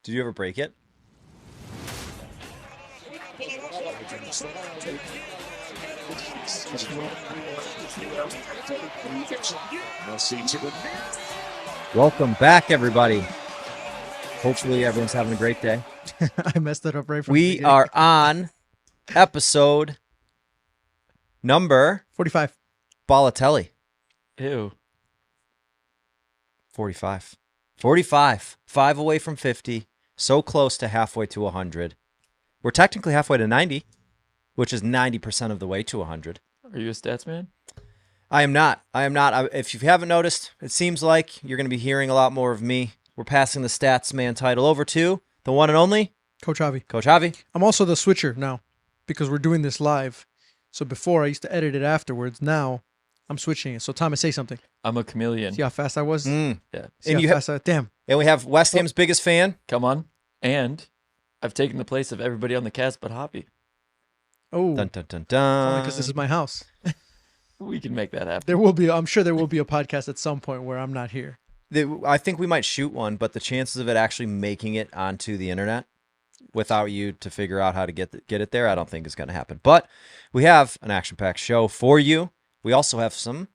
Did you ever break it? Welcome back, everybody. Hopefully everyone's having a great day. I messed that up right from We are on episode number 45. Balotelli. Ew. 45. 45. 5 away from 50. So close to halfway to 100. We're technically halfway to 90, which is 90% of the way to 100. Are you a stats man? I am not. If you haven't noticed, it seems like you're going to be hearing a lot more of me. We're passing the stats man title over to the one and only Coach Javi. Coach Javi. I'm also the switcher now because we're doing this live. So before I used to edit it afterwards. Now I'm switching it. So Thomas, say something. I'm a chameleon. See how fast I was? Yeah. See And how you fast I... Damn. And we have West Ham's biggest fan. Come on. And I've taken the place of everybody on the cast but Hoppy. Oh, Dun, dun, dun, dun. because this is my house. We can make that happen. There will be, I'm sure there will be a podcast at some point where I'm not here. I think we might shoot one, but the chances of it actually making it onto the internet without you to figure out how to get it there, I don't think is going to happen. But we have an action-packed show for you. We also have some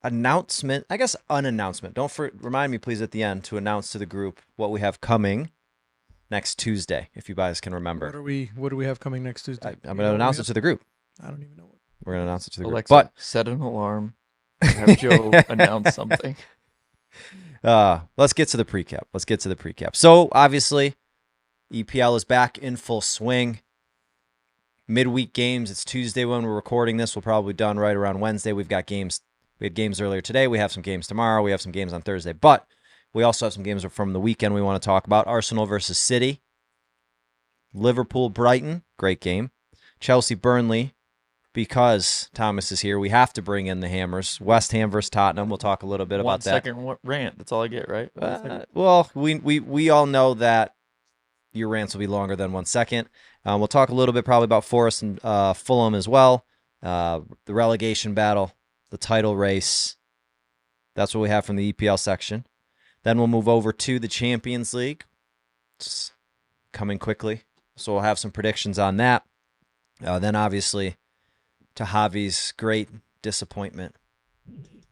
announcement, I guess an announcement. Remind me, please, at the end to announce to the group what we have coming next Tuesday, if you guys can remember. What do we have coming next Tuesday? I'm going to announce it to the group. I don't even know what. We're going to announce it to the group. Alexa, But set an alarm. Have Joe announce something. let's get to the precap. So, obviously, EPL is back in full swing. Midweek games. It's Tuesday when we're recording this. We'll probably be done right around Wednesday. We've got games. We had games earlier today. We have some games tomorrow. We have some games on Thursday. But we also have some games from the weekend we want to talk about. Arsenal versus City. Liverpool-Brighton. Great game. Chelsea-Burnley. Because Thomas is here, we have to bring in the Hammers. West Ham versus Tottenham. We'll talk a little bit about that. 1 second rant. That's all I get, right? Well, we all know that your rants will be longer than 1 second. We'll talk a little bit probably about Forest and Fulham as well. The relegation battle, the title race. That's what we have from the EPL section. Then we'll move over to the Champions League. It's coming quickly. So we'll have some predictions on that. Then obviously to Javi's great disappointment,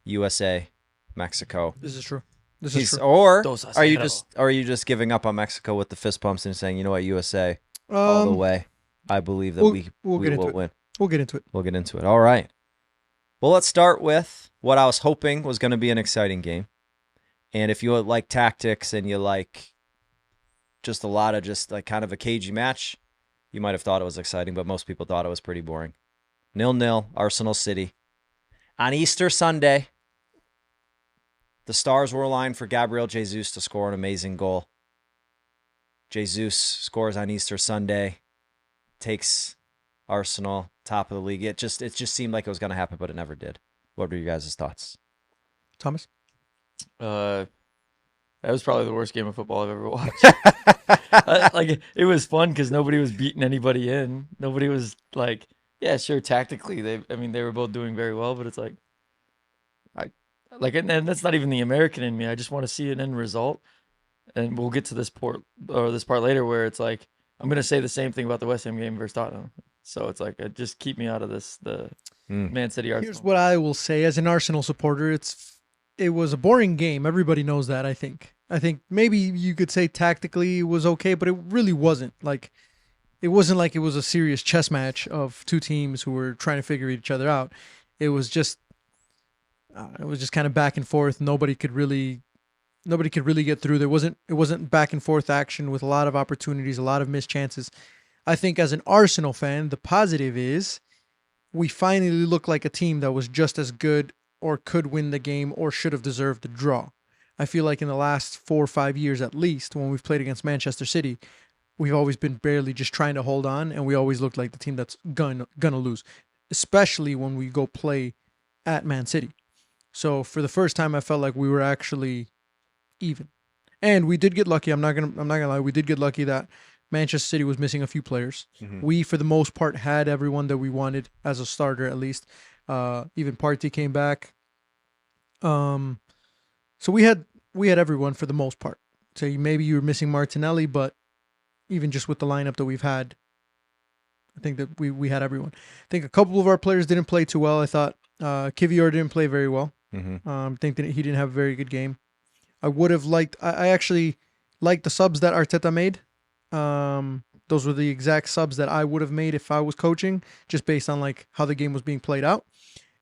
USA, Mexico. This is true. This is true. Or Dos are you a just giving up on Mexico with the fist pumps and saying, you know what, USA, all the way. I believe that we will win. We'll get into it. We'll get into it. All right. Well, let's start with what I was hoping was going to be an exciting game. And if you like tactics and you like just a lot of just like kind of a cagey match, you might have thought it was exciting, but most people thought it was pretty boring. 0-0, Arsenal City. On Easter Sunday, the stars were aligned for Gabriel Jesus to score an amazing goal. Jesus scores on Easter Sunday, takes Arsenal top of the league. It just seemed like it was going to happen, but it never did. What were you guys' thoughts? Thomas? That was probably the worst game of football I've ever watched. It was fun because nobody was beating anybody in. Nobody was like, yeah, sure, tactically they were both doing very well, but it's like, and that's not even the American in me. I just want to see an end result, and we'll get to this part later where it's like I'm gonna say the same thing about the West Ham game versus Tottenham. So it's like, just keep me out of the Man City Arsenal. Here's what I will say as an Arsenal supporter: it was a boring game. Everybody knows that. I think maybe you could say tactically it was okay, but it really wasn't. Like, it wasn't like it was a serious chess match of two teams who were trying to figure each other out. It was just kind of back and forth. Nobody could really get through. It wasn't back and forth action with a lot of opportunities, a lot of missed chances. I think as an Arsenal fan, the positive is we finally look like a team that was just as good or could win the game or should have deserved the draw. I feel like in the last 4 or 5 years at least, when we've played against Manchester City, we've always been barely just trying to hold on, and we always look like the team that's gonna lose, especially when we go play at Man City. So for the first time, I felt like we were actually even, and we did get lucky. I'm not gonna lie, we did get lucky that Manchester City was missing a few players. Mm-hmm. We, for the most part, had everyone that we wanted as a starter at least. Even Partey came back. So we had everyone for the most part. say maybe you were missing Martinelli, but even just with the lineup that we've had, I think that we had everyone. I think a couple of our players didn't play too well. I thought Kivior didn't play very well. I think that he didn't have a very good game. I would have liked. I actually liked the subs that Arteta made. Those were the exact subs that I would have made if I was coaching, just based on like how the game was being played out.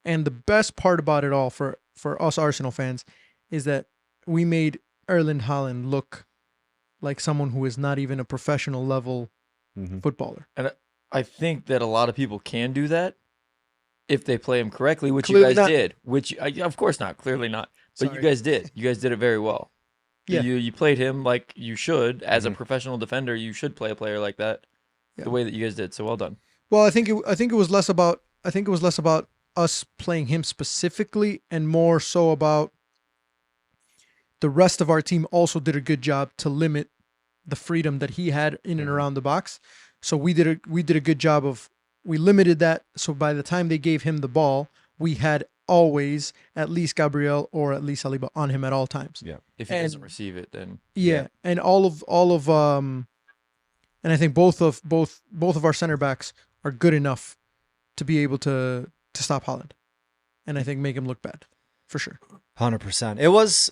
And the best part about it all for us Arsenal fans is that we made Erling Haaland look like someone who is not even a professional level footballer. And I think that a lot of people can do that if they play him correctly, which Clearly you guys not. did. Which, of course not, clearly not. But Sorry. you guys did. You guys did it very well. Yeah. You played him like you should. As a professional defender, you should play a player like that the way that you guys did. So well done. Well, I think it was less about us playing him specifically and more so about the rest of our team also did a good job to limit the freedom that he had in and around the box. So we did a good job of we limited that. So by the time they gave him the ball, we had always at least Gabriel or at least Saliba on him at all times. Yeah. If he doesn't receive it, then Yeah, and all of and I think both of our center backs are good enough to be able to stop Haaland, and I think make him look bad, for sure. 100%. It was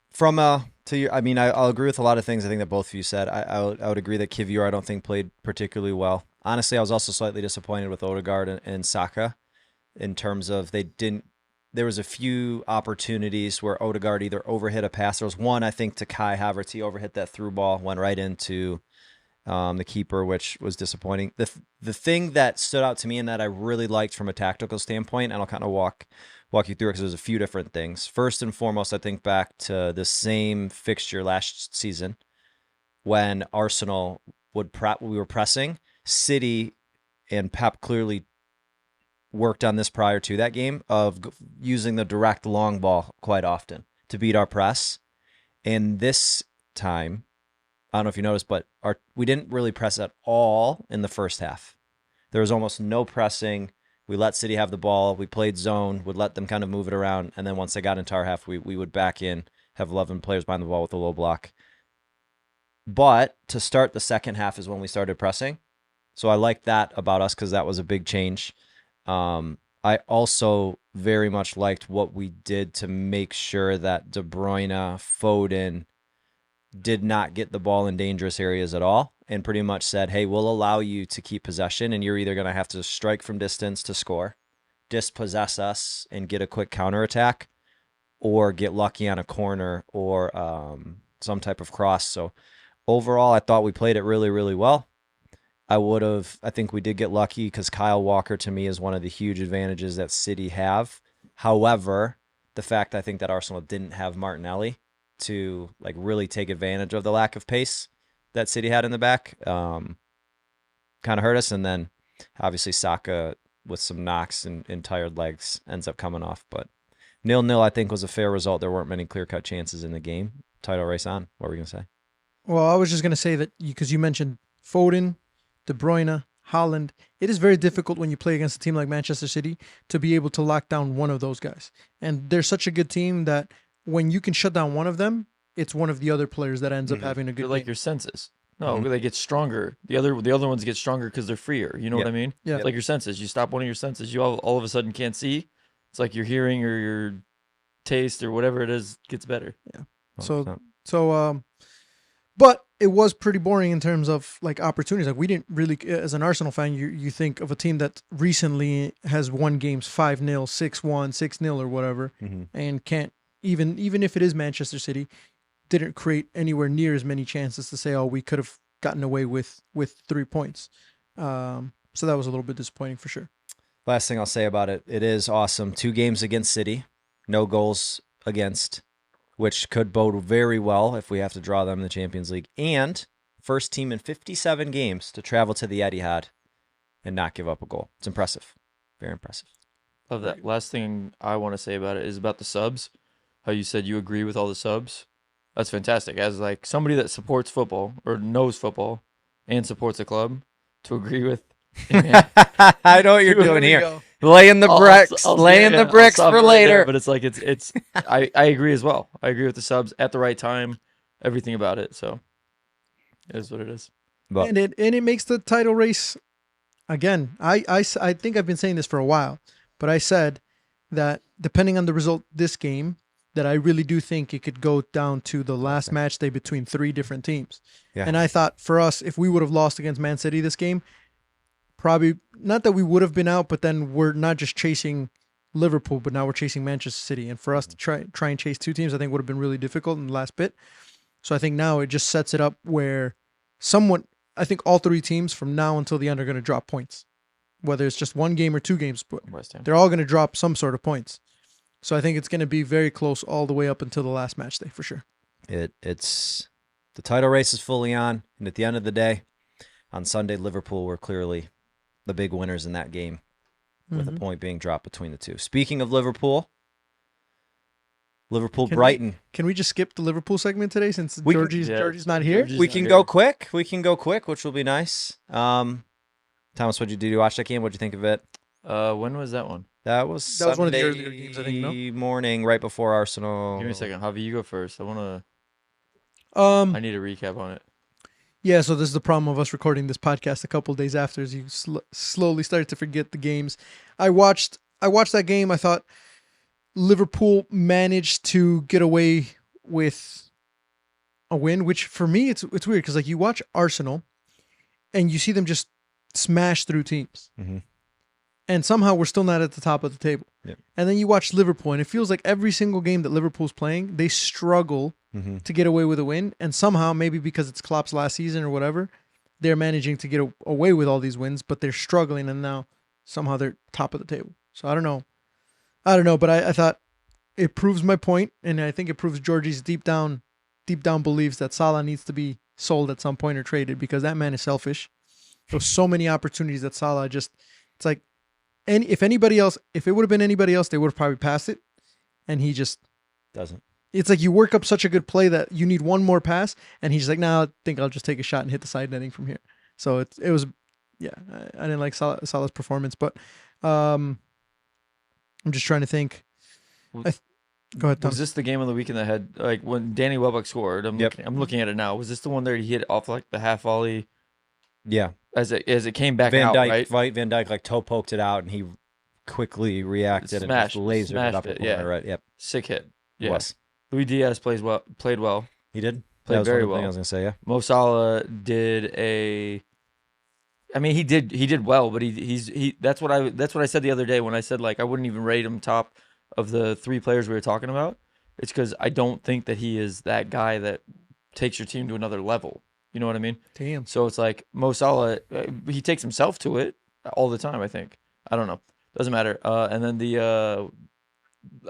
from to your. I mean, I'll agree with a lot of things I think that both of you said. I would agree that Kivior I don't think played particularly well. Honestly, I was also slightly disappointed with Odegaard and Saka in terms of there was a few opportunities where Odegaard either overhit a pass. There was one, I think, to Kai Havertz. He overhit that through ball, went right into the keeper, which was disappointing. The thing that stood out to me and that I really liked from a tactical standpoint, and I'll kind of walk you through it because there's a few different things. First and foremost, I think back to the same fixture last season when Arsenal we were pressing. City and Pep clearly worked on this prior to that game of using the direct long ball quite often to beat our press. And this time, I don't know if you noticed, but we didn't really press at all in the first half. There was almost no pressing. We let City have the ball. We played zone, would let them kind of move it around. And then once they got into our half, we would back in, have 11 players behind the ball with a low block. But to start the second half is when we started pressing. So I like that about us because that was a big change. I also very much liked what we did to make sure that De Bruyne, Foden did not get the ball in dangerous areas at all and pretty much said, hey, we'll allow you to keep possession and you're either going to have to strike from distance to score, dispossess us and get a quick counterattack, or get lucky on a corner or some type of cross. So overall, I thought we played it really, really well. I think we did get lucky because Kyle Walker to me is one of the huge advantages that City have. However, the fact I think that Arsenal didn't have Martinelli to like really take advantage of the lack of pace that City had in the back kind of hurt us. And then obviously Saka with some knocks and tired legs ends up coming off. But 0-0 I think was a fair result. There weren't many clear-cut chances in the game. Title race on. What were we going to say? Well, I was just going to say that because you mentioned Foden, De Bruyne, Haaland, it is very difficult when you play against a team like Manchester City to be able to lock down one of those guys. And they're such a good team that when you can shut down one of them, it's one of the other players that ends up having a good They're like game. your senses. No, they get stronger. The other ones get stronger because they're freer. You know what I mean? Yeah. It's like your senses. You stop one of your senses, you all of a sudden can't see. It's like your hearing or your taste or whatever it is gets better. Yeah. 100%. So, but it was pretty boring in terms of like opportunities. Like we didn't really, as an Arsenal fan, you think of a team that recently has won games 5-0, 6-1, 6-0 or whatever, and can't even if it is Manchester City, didn't create anywhere near as many chances to say, oh, we could have gotten away with 3 points. So that was a little bit disappointing for sure. Last thing I'll say about it, it is awesome. 2 games against City, no goals against, which could bode very well if we have to draw them in the Champions League. And first team in 57 games to travel to the Etihad and not give up a goal. It's impressive. Very impressive. Love that. Last thing I want to say about it is about the subs. How you said you agree with all the subs. That's fantastic. As like somebody that supports football or knows football and supports a club, to agree with. I know what you're doing here. Laying the bricks, laying the bricks for later. But it's like it's. I agree as well. I agree with the subs at the right time. everything about it. So it is what it is. But And it makes the title race again. I think I've been saying this for a while, but I said that depending on the result this game, that I really do think it could go down to the last match day between 3 different teams. Yeah. And I thought for us, if we would have lost against Man City this game, probably not that we would have been out, but then we're not just chasing Liverpool, but now we're chasing Manchester City. And for us to try and chase 2 teams, I think would have been really difficult in the last bit. So I think now it just sets it up where I think all 3 teams from now until the end are going to drop points, whether it's just 1 game or 2 games, but West Ham. they're all going to drop some sort of points. So I think it's going to be very close all the way up until the last match day for sure. it's the title race is fully on, and at the end of the day, on Sunday, Liverpool were clearly the big winners in that game, with a point being dropped between the 2. Speaking of Liverpool, Brighton. Can we just skip the Liverpool segment today since We can- Georgie's not here? Georgie's We not can here. go quick. We can go quick, which will be nice. Thomas, what'd you do to watch that game? What'd you think of it? When was that one? That was one of the Sunday earlier games, I think, no? morning, right before Arsenal. Give me a second. Javi, you go first. I need a recap on it. Yeah, so this is the problem of us recording this podcast a couple days after, is you slowly start to forget the games. I watched that game. I thought Liverpool managed to get away with a win, which for me it's weird because like you watch Arsenal and you see them just smash through teams. Mm-hmm. And somehow we're still not at the top of the table. Yep. And then you watch Liverpool, and it feels like every single game that Liverpool's playing, they struggle to get away with a win. And somehow, maybe because it's Klopp's last season or whatever, they're managing to get away with all these wins, but they're struggling, and now somehow they're top of the table. So I don't know, but I thought it proves my point, and I think it proves Georgie's deep down believes that Salah needs to be sold at some point or traded, because that man is selfish. There's so many opportunities that Salah just, it's like, and if it would have been anybody else, they would have probably passed it. And he just Doesn't. It's like you work up such a good play that you need one more pass, and he's like, "Nah, I think I'll just take a shot and hit the side netting from here." So it was, yeah, I didn't like Salah's performance, but I'm just trying to think. Go ahead, Tom. Was this the game on the weekend that had, like, when Danny Welbeck scored? I'm looking at it now. Was this the one there he hit off like the half volley? Yeah. As it came back Van out, Dijk, right? Van Dijk like toe poked it out, and he quickly reacted and just lasered it up the corner. yeah. Right. Yep. Sick hit. It Yeah. was. Luis Diaz played well. He did. Played That was very one thing well. I was gonna say. Yeah. Mo Salah did he did well, but that's what I said the other day when I said, like, I wouldn't even rate him top of the 3 players we were talking about. It's because I don't think that he is that guy that takes your team to another level. You know what I mean? Damn. So it's like Mo Salah, he takes himself to it all the time, I think. I don't know. Doesn't matter. And then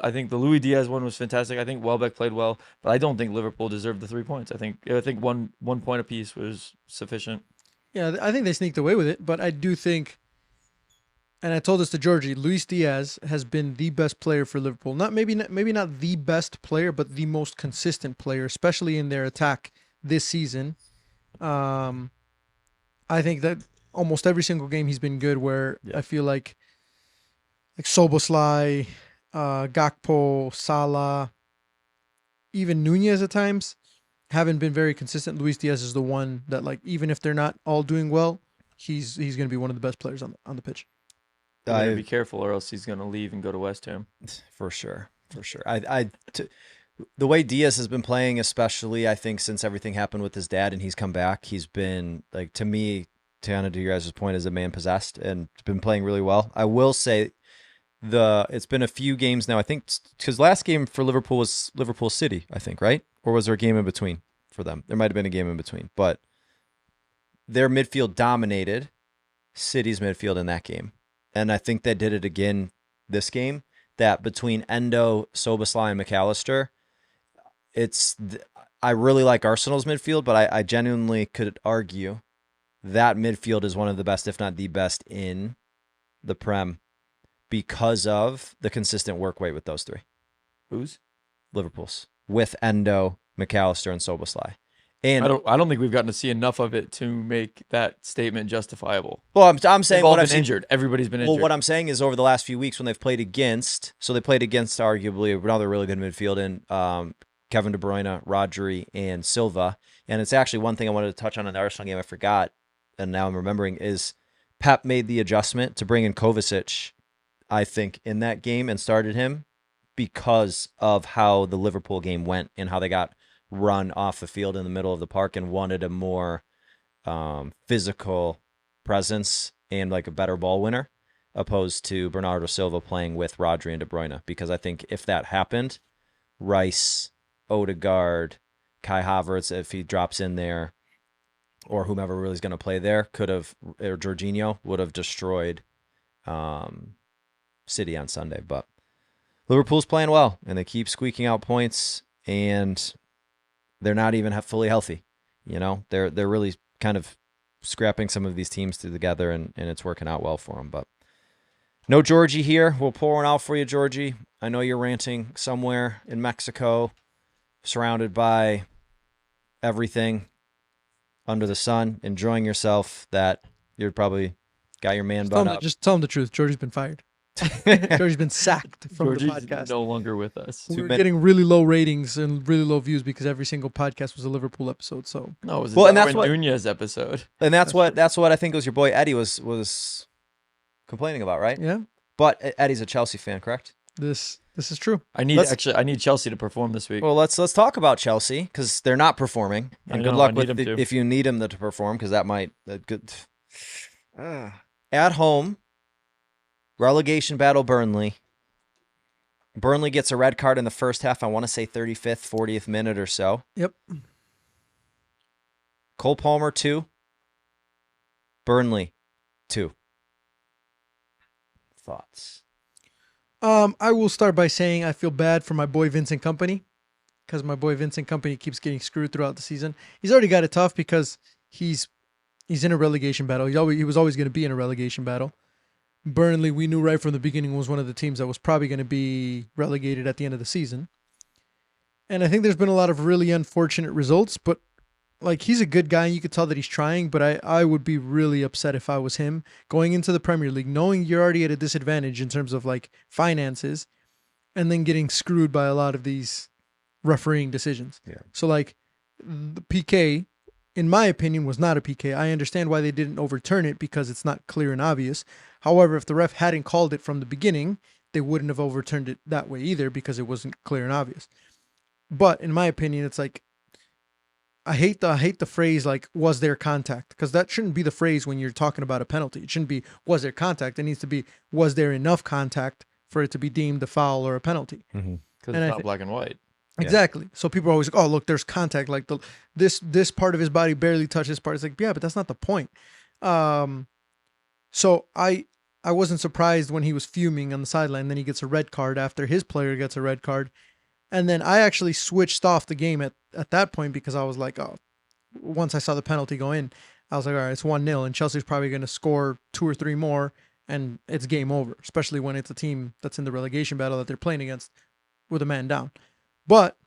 I think the Luis Diaz one was fantastic. I think Welbeck played well, but I don't think Liverpool deserved the 3 points. I think one point apiece was sufficient. Yeah, I think they sneaked away with it, but I do think, and I told this to Georgie, Luis Diaz has been the best player for Liverpool. Maybe not the best player, but the most consistent player, especially in their attack this season. I think that almost every single game he's been good, where I feel like Szoboszlai, Gakpo, Salah, even Nunez at times haven't been very consistent. Luis Diaz is the one that, like, even if they're not all doing well, he's going to be one of the best players on the pitch. You gotta be careful, or else he's gonna leave and go to West Ham. For sure. The way Diaz has been playing, especially, I think, since everything happened with his dad and he's come back, he's been, like, to me, to your guys' point, is a man possessed and been playing really well. I will say it's been a few games now, I think, because last game for Liverpool was Liverpool City, I think, right? Or was there a game in between for them? There might have been a game in between, but their midfield dominated City's midfield in that game. And I think they did it again this game, that between Endo, Szoboszlai, and McAllister, I really like Arsenal's midfield, but I genuinely could argue that midfield is one of the best, if not the best, in the Prem because of the consistent work rate with those 3. Who's? Liverpool's. With Endo, McAllister, and Szoboszlai. And I don't think we've gotten to see enough of it to make that statement justifiable. well, I'm saying They've all what been I've seen. injured. Everybody's been injured. Well, what I'm saying is over the last few weeks when they've played against, arguably another really good midfield in Kevin De Bruyne, Rodri, and Silva. And it's actually one thing I wanted to touch on in the Arsenal game I forgot, and now I'm remembering, is Pep made the adjustment to bring in Kovacic, I think, in that game and started him because of how the Liverpool game went and how they got run off the field in the middle of the park and wanted a more physical presence and like a better ball winner, opposed to Bernardo Silva playing with Rodri and De Bruyne. Because I think if that happened, Rice, Odegaard, Kai Havertz, if he drops in there, or whomever really is going to play there, could have, or Jorginho would have destroyed City on Sunday. But Liverpool's playing well, and they keep squeaking out points, and they're not even fully healthy. You know, they're really kind of scrapping some of these teams together, and it's working out well for them. But no Georgie here. We'll pour one out for you, Georgie. I know you're ranting somewhere in Mexico, surrounded by everything under the sun, enjoying yourself, that you're probably got your man bun up. Just tell him the truth. Georgie's been fired. Georgie's been sacked from Georgie's the podcast. no longer with us. We're getting really low ratings and really low views because every single podcast was a Liverpool episode. So No, it was Well, a and that's Darwin what- Nunez episode. And that's what I think it was your boy Eddie was complaining about, right? yeah, But Eddie's a Chelsea fan, correct? this is true. I need Chelsea to perform this week. Well, let's talk about Chelsea, because they're not performing, and I good know, luck I with need 'em to. if you need them to perform, because that might good. At home, relegation battle, Burnley. Burnley gets a red card in the first half. I want to say 35th, 40th minute or so. Yep. Cole Palmer 2. Burnley 2. Thoughts? I will start by saying I feel bad for my boy Vincent Kompany, because my boy Vincent Kompany keeps getting screwed throughout the season. He's already got it tough because he's in a relegation battle. He was always going to be in a relegation battle. Burnley, we knew right from the beginning, was one of the teams that was probably going to be relegated at the end of the season. And I think there's been a lot of really unfortunate results, but like, he's a good guy, and you could tell that he's trying, but I would be really upset if I was him going into the Premier League, knowing you're already at a disadvantage in terms of like finances, and then getting screwed by a lot of these refereeing decisions. Yeah. So like, the PK, in my opinion, was not a PK. I understand why they didn't overturn it, because it's not clear and obvious. However, if the ref hadn't called it from the beginning, they wouldn't have overturned it that way either, because it wasn't clear and obvious. But in my opinion, it's like, I hate the phrase like, was there contact? Because that shouldn't be the phrase when you're talking about a penalty. It shouldn't be, was there contact? It needs to be, was there enough contact for it to be deemed a foul or a penalty? Because and it's I not thi- black and white. Yeah. Exactly. So people are always like, oh, look, there's contact. Like this part of his body barely touched this part. It's like, yeah, but that's not the point. So I wasn't surprised when he was fuming on the sideline. Then he gets a red card after his player gets a red card. And then I actually switched off the game at that point, because I was like, oh, once I saw the penalty go in, I was like, all right, it's 1-0, and Chelsea's probably going to score 2 or 3 more, and it's game over, especially when it's a team that's in the relegation battle that they're playing against with a man down. But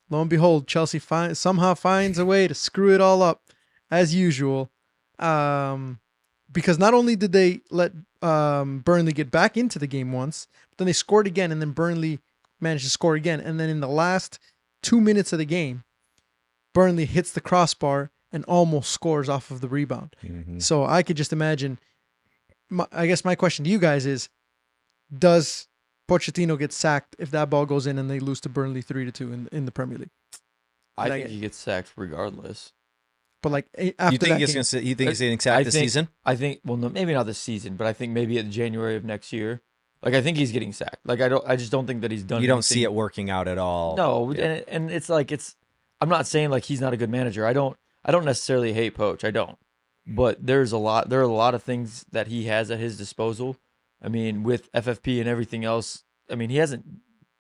lo and behold, Chelsea somehow finds a way to screw it all up, as usual, because not only did they let Burnley get back into the game once, but then they scored again, and then Burnley managed to score again. And then in the last 2 minutes of the game, Burnley hits the crossbar and almost scores off of the rebound. Mm-hmm. So I could just imagine, I guess my question to you guys is, does Pochettino get sacked if that ball goes in and they lose to Burnley 3-2 in the Premier League? I Like- think he gets sacked regardless. But like, after You think that he's game, gonna sit? You think he's getting I sacked this think- season? I think, well, no, maybe not this season, but I think maybe in January of next year. Like, I think he's getting sacked. Like, I just don't think that he's done. You don't see anything- it working out at all. No, Yeah. and it's like, I'm not saying like he's not a good manager. I don't necessarily hate Poach. I don't. But there are a lot of things that he has at his disposal. I mean, with FFP and everything else, I mean, he hasn't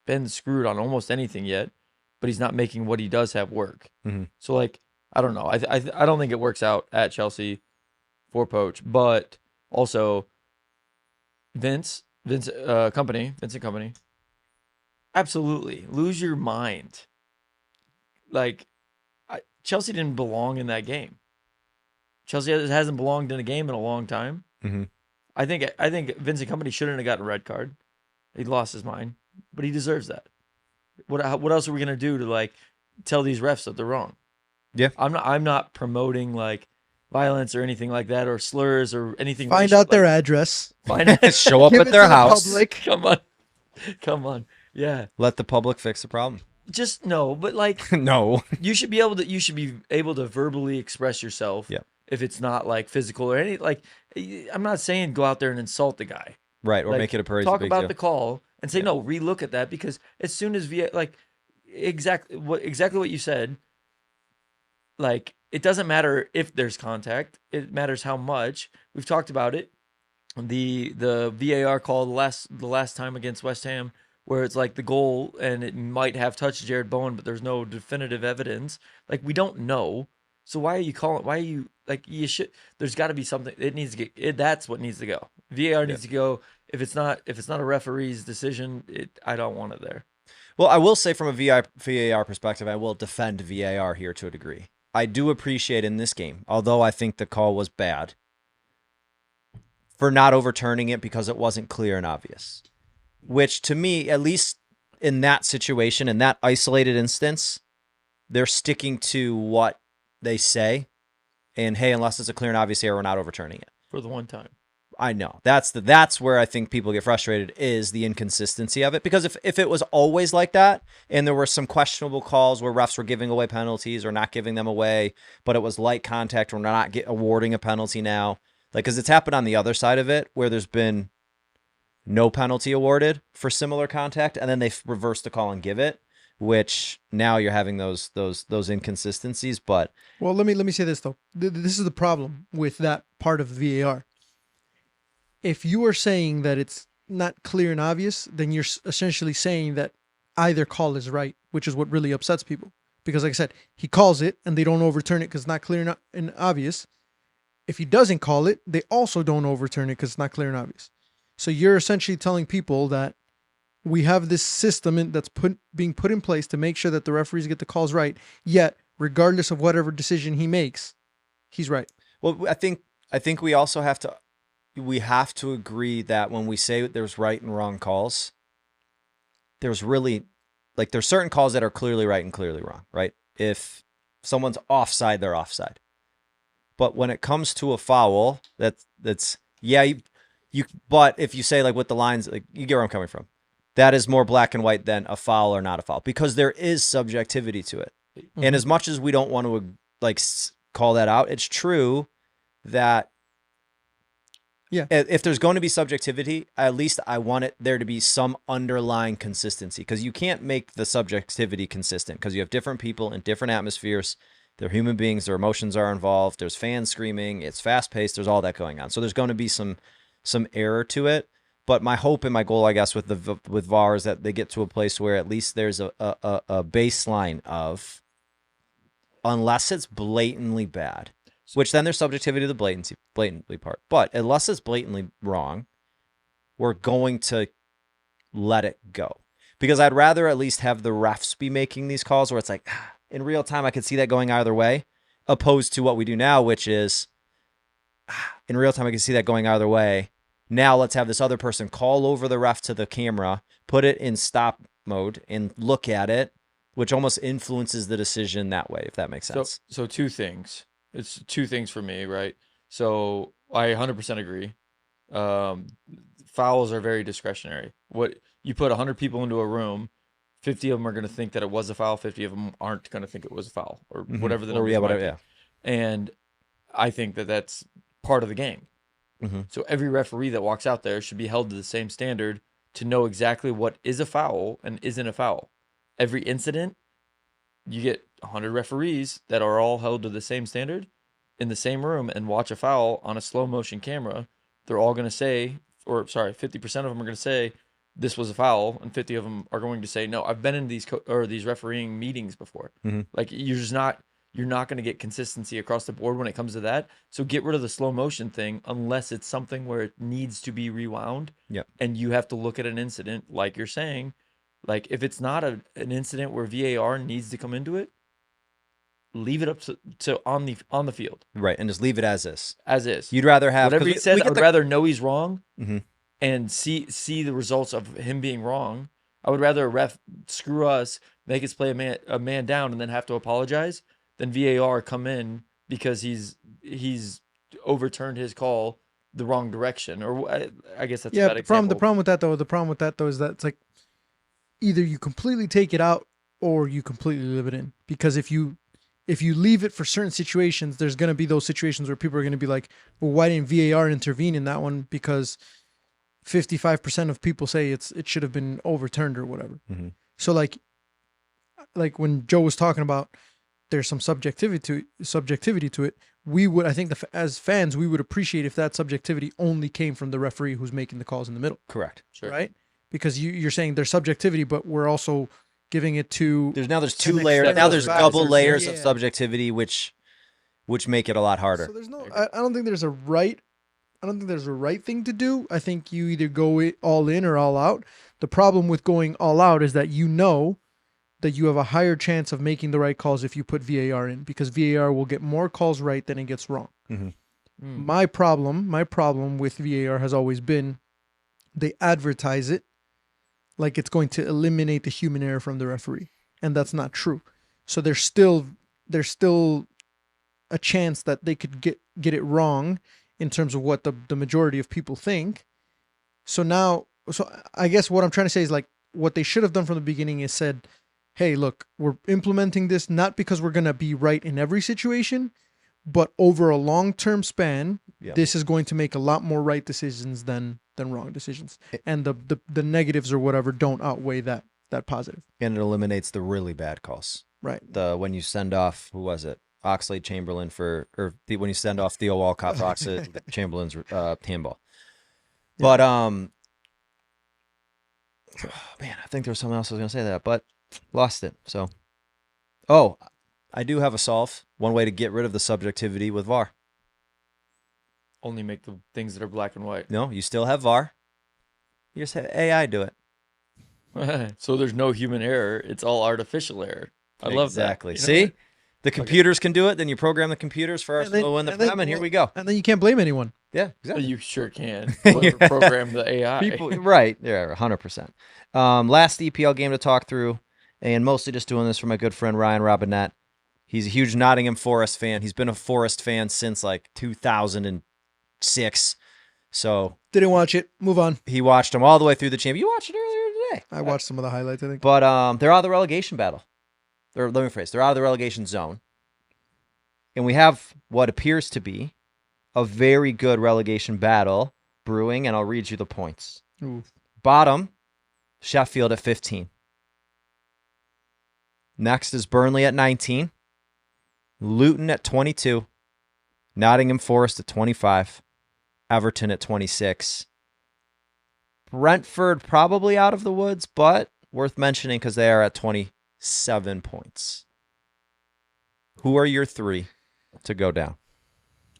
been screwed on almost anything yet, but he's not making what he does have work. Mhm. So like, I don't know. I don't think it works out at Chelsea for Poach, but also Vincent Kompany. Absolutely. Lose your mind. Like, Chelsea didn't belong in that game. Chelsea hasn't belonged in a game in a long time. Mm-hmm. I think Vincent Kompany shouldn't have gotten a red card. He lost his mind, but he deserves that. What else are we gonna do to like tell these refs that they're wrong. Yeah. I'm not promoting like violence or anything like that, or slurs or anything. Find racial, out their like, address. Find out. Show up Give at it their to the house. public. Come on. Yeah. Let the public fix the problem. Just no, but like No. you should be able to verbally express yourself. Yeah. If it's not like physical or any like, I'm not saying go out there and insult the guy. Right, or Like, make it a parade. talk big about deal. the call and say no, relook at that, because as soon as exactly what you said, like it doesn't matter if there's contact, it matters how much. We've talked about it. The VAR call the last time against West Ham, where it's like the goal and it might have touched Jared Bowen, but there's no definitive evidence. Like we don't know. So why are you calling? Why are you like you should? There's got to be something. It needs to get. That's what needs to go. VAR needs to go. If it's not a referee's decision, I don't want it there. Well, I will say from a VAR perspective, I will defend VAR here to a degree. I do appreciate in this game, although I think the call was bad, for not overturning it because it wasn't clear and obvious. Which to me, at least in that situation, in that isolated instance, they're sticking to what they say. And hey, unless it's a clear and obvious error, we're not overturning it. For the one time. I know. That's where I think people get frustrated, is the inconsistency of it. Because if it was always like that, and there were some questionable calls where refs were giving away penalties or not giving them away, but it was light contact, we're not awarding a penalty now. Like, because it's happened on the other side of it, where there's been no penalty awarded for similar contact, and then they reverse the call and give it, which now you're having those inconsistencies. But well, let me say this though. This is the problem with that part of VAR. If you are saying that it's not clear and obvious, then you're essentially saying that either call is right, which is what really upsets people. Because like I said, he calls it and they don't overturn it because it's not clear and obvious. If he doesn't call it, they also don't overturn it because it's not clear and obvious. So you're essentially telling people that we have this system that's being put in place to make sure that the referees get the calls right, yet regardless of whatever decision he makes, he's right. Well, I think we also have to agree that when we say there's right and wrong calls, there's really, like, there's certain calls that are clearly right and clearly wrong, right? If someone's offside, they're offside. But when it comes to a foul, that's but if you say, like, with the lines, like, you get where I'm coming from. That is more black and white than a foul or not a foul, because there is subjectivity to it. Mm-hmm. And as much as we don't want to like call that out, it's true that if there's going to be subjectivity, at least I want there to be some underlying consistency, because you can't make the subjectivity consistent because you have different people in different atmospheres. They're human beings. Their emotions are involved. There's fans screaming. It's fast paced. There's all that going on. So there's going to be some error to it. But my hope and my goal, I guess, with VAR is that they get to a place where at least there's a baseline of, unless it's blatantly bad, which then there's subjectivity to the blatantly part. But unless it's blatantly wrong, we're going to let it go. Because I'd rather at least have the refs be making these calls where it's like, in real time, I could see that going either way, opposed to what we do now, which is, in real time, I can see that going either way. Now let's have this other person call over the ref to the camera, put it in stop mode, and look at it, which almost influences the decision that way, if that makes sense. So two things. It's two things for me, right? So I 100% agree. Fouls are very discretionary. What you put 100 people into a room, 50 of them are going to think that it was a foul, 50 of them aren't going to think it was a foul, or whatever the number is. And I think that that's part of the game. Mm-hmm. So every referee that walks out there should be held to the same standard to know exactly what is a foul and isn't a foul. Every incident, you get 100 referees that are all held to the same standard in the same room and watch a foul on a slow motion camera. They're all going to say, 50% of them are going to say this was a foul, and 50 of them are going to say no. I've been in these refereeing meetings before. Mm-hmm. Like you're not going to get consistency across the board when it comes to that. So get rid of the slow motion thing unless it's something where it needs to be rewound. Yep. And you have to look at an incident, like you're saying. Like if it's not an incident where VAR needs to come into it, leave it up to on the field. Right, and just leave it as is. As is. You'd rather have whatever he says. I would rather know he's wrong and see the results of him being wrong. I would rather a ref screw us, make us play a man down and then have to apologize, then VAR come in because he's overturned his call the wrong direction. Or I guess that's a bad example. The problem with that though is that it's like either you completely take it out or you completely leave it in. Because if you leave it for certain situations, there's going to be those situations where people are going to be like, well, why didn't VAR intervene in that one? Because 55% of people say it should have been overturned or whatever. Mm-hmm. So like when Joe was talking about there's some subjectivity to it, we would, I think as fans, we would appreciate if that subjectivity only came from the referee who's making the calls in the middle. Correct. Sure. Right? Because you're saying there's subjectivity, but we're also giving it to there's two layers. Now there's double layers of Yeah. subjectivity, which make it a lot harder. So there's no. I don't think there's a right. I don't think there's a right thing to do. I think you either go all in or all out. The problem with going all out is that you know that you have a higher chance of making the right calls if you put VAR in, because VAR will get more calls right than it gets wrong. Mm-hmm. My problem with VAR has always been they advertise it like it's going to eliminate the human error from the referee, and that's not true. So there's still a chance that they could get it wrong in terms of what the majority of people think. So I guess what I'm trying to say is like what they should have done from the beginning is said, hey, look, we're implementing this not because we're going to be right in every situation, but over a long-term span, this is going to make a lot more right decisions than wrong decisions. And the negatives or whatever don't outweigh that positive. And it eliminates the really bad calls. Right. When you send off, who was it? Oxlade-Chamberlain when you send off Theo Walcott for Oxlade-Chamberlain's handball. But man, I think there was someone else I was going to say that, but lost it. So, I do have a solve. One way to get rid of the subjectivity with VAR. Only make the things that are black and white. No, you still have VAR. You just have AI do it. So there's no human error. It's all artificial error. I love that. Exactly. See? The computers can do it. Then you program the computers for Arsenal to win the Prem, and here we go. And then you can't blame anyone. Yeah, exactly. You sure can. Program the AI. People, right. Yeah, 100%. Last EPL game to talk through, and mostly just doing this for my good friend Ryan Robinette. He's a huge Nottingham Forest fan. He's been a Forest fan since like 2006. So didn't watch it. Move on. He watched them all the way through the champion. You watched it earlier today. I watched some of the highlights, I think. But they're out of the relegation battle. They're out of the relegation zone. And we have what appears to be a very good relegation battle brewing, and I'll read you the points. Ooh. Bottom, Sheffield at 15. Next is Burnley at 19. Luton at 22. Nottingham Forest at 25. Everton at 26. Brentford probably out of the woods, but worth mentioning because they are at 27 points. Who are your three to go down?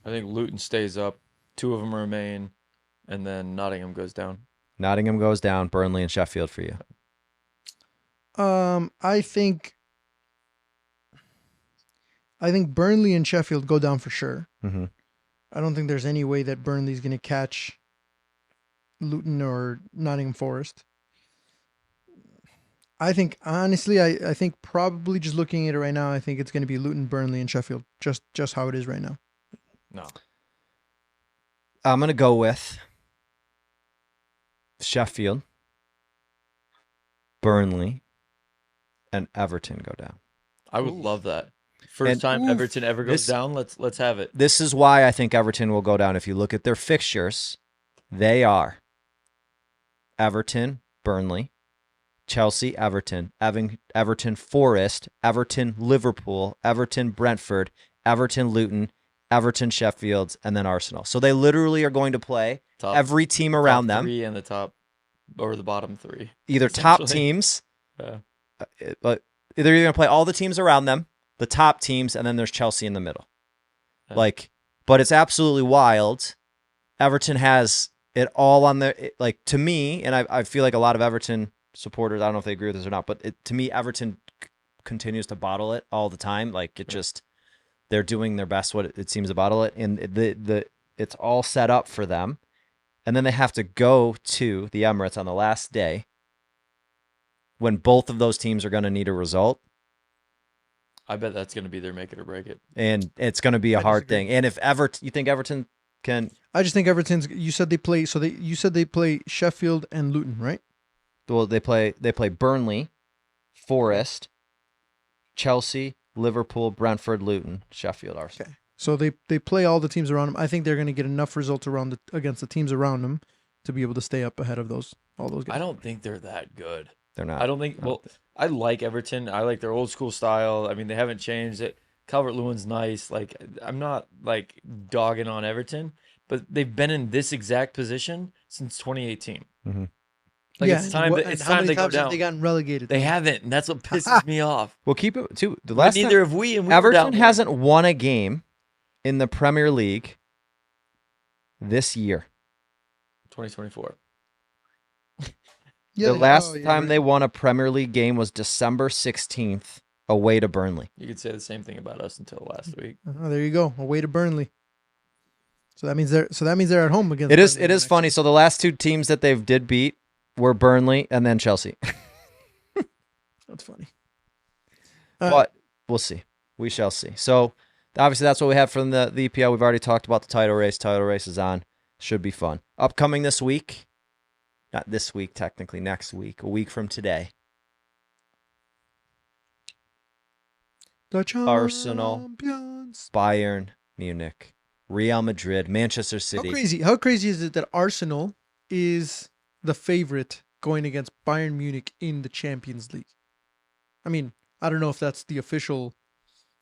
I think Luton stays up. Two of them remain, and then Nottingham goes down. Nottingham goes down. Burnley and Sheffield for you. I think Burnley and Sheffield go down for sure. Mm-hmm. I don't think there's any way that Burnley's going to catch Luton or Nottingham Forest. I think, honestly, I think probably just looking at it right now, I think it's going to be Luton, Burnley, and Sheffield, just how it is right now. No. I'm going to go with Sheffield, Burnley, and Everton go down. I would love that. First time Everton ever goes down, let's have it. This is why I think Everton will go down. If you look at their fixtures, they are Everton, Burnley, Chelsea, Everton, Everton, Forest, Everton, Liverpool, Everton, Brentford, Everton, Luton, Everton, Sheffield, and then Arsenal. So they literally are going to play every team around them. Three and the top or the bottom three. Either top teams, but either you're going to play all the teams around them, the top teams, and then there's Chelsea in the middle. Yeah. But it's absolutely wild. Everton has it all on their, to me, and I feel like a lot of Everton supporters, I don't know if they agree with this or not, but to me, Everton continues to bottle it all the time. They're doing their best what it seems to bottle it, and it's all set up for them. And then they have to go to the Emirates on the last day when both of those teams are going to need a result. I bet that's going to be their make it or break it. And it's going to be a I hard disagree. thing. And if you think Everton can, I just think Everton's. You said they play. So you said they play Sheffield and Luton, right? well, they play Burnley, Forest, Chelsea, Liverpool, Brentford, Luton, Sheffield, Arsenal. Okay. So they play all the teams around them. I think they're going to get enough results against the teams around them to be able to stay up ahead of all those games. I don't think they're that good. They're not. I don't think. Well, I like Everton. I like their old school style. I mean, they haven't changed it. Calvert-Lewin's nice. Like, I'm not like dogging on Everton, but they've been in this exact position since 2018. Mm-hmm. Like, yeah, it's time. It's time they go have down. they gotten relegated? They haven't, and that's what pisses me off. Well, keep it too. The But last neither time, have we, and we were Everton down there. hasn't won a game in the Premier League this year. 2024. The last time they won a Premier League game was December 16th away to Burnley. You could say the same thing about us until last week. Oh, there you go. Away to Burnley. So that means they're at home against. It is Burnley funny. So the last two teams that they've did beat were Burnley and then Chelsea. That's funny. But we'll see. We shall see. So obviously that's what we have from the EPL. We've already talked about the title race. Title race is on. Should be fun. Upcoming this week. Not this week, technically. Next week. A week from today. The Arsenal, champions. Bayern Munich, Real Madrid, Manchester City. How crazy is it that Arsenal is the favorite going against Bayern Munich in the Champions League? I mean, I don't know if that's the official.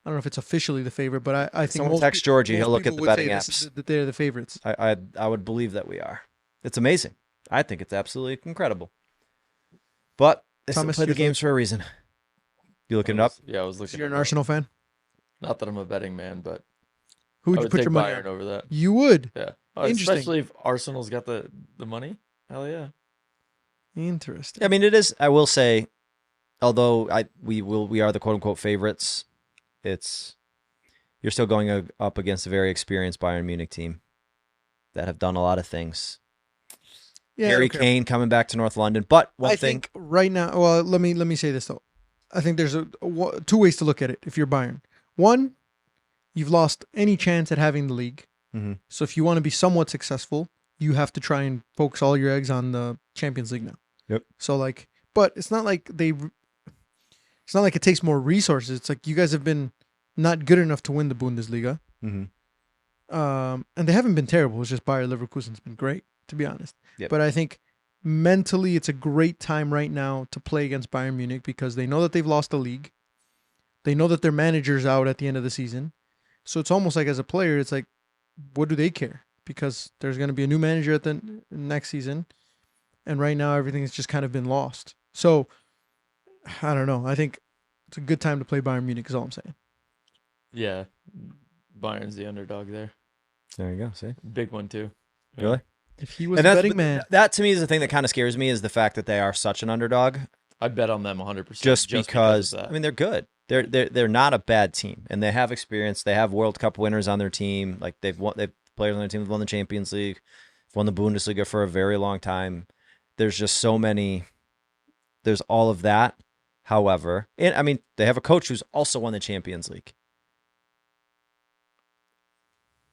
I don't know if it's officially the favorite, but I think Someone text Georgie. He'll look at the betting apps. That they're the favorites. I would believe that we are. It's amazing. I think it's absolutely incredible. But they still Thomas, play the your games for a reason. You looking it up? Yeah, I was So looking. you're an it up. Arsenal fan? Not that I'm a betting man, but Who would I you would put take your money Bayern on? over that. You would. Yeah. Interesting. Especially if Arsenal's got the money. Hell yeah. Interesting. I mean, it is. I will say, although we are the quote unquote favorites. You're still going up against a very experienced Bayern Munich team that have done a lot of things. Yeah, Harry okay. Kane coming back to North London, but I think right now. Well, let me say this though. I think there's two ways to look at it. If you're Bayern, one, you've lost any chance at having the league. Mm-hmm. So if you want to be somewhat successful, you have to try and focus all your eggs on the Champions League now. Yep. So but it's not like it's not like it takes more resources. It's like you guys have been not good enough to win the Bundesliga. Mm-hmm. And they haven't been terrible. It's just Bayer Leverkusen's been great, to be honest. Yep. But I think mentally it's a great time right now to play against Bayern Munich because they know that they've lost the league. They know that their manager's out at the end of the season. So it's almost like as a player, it's like, what do they care? Because there's going to be a new manager at the next season. And right now everything's just kind of been lost. So I don't know. I think it's a good time to play Bayern Munich is all I'm saying. Yeah. Bayern's the underdog there. There you go. See, Big one too. Yeah. really. If he was And a that's- betting man. That to me is the thing that kind of scares me is the fact that they are such an underdog. I bet on them 100%. Just because of that. I mean they're good. They're not a bad team, and they have experience. They have World Cup winners on their team. Like they've players on their team have won the Champions League, won the Bundesliga for a very long time. There's just so many. There's all of that. However, and I mean they have a coach who's also won the Champions League.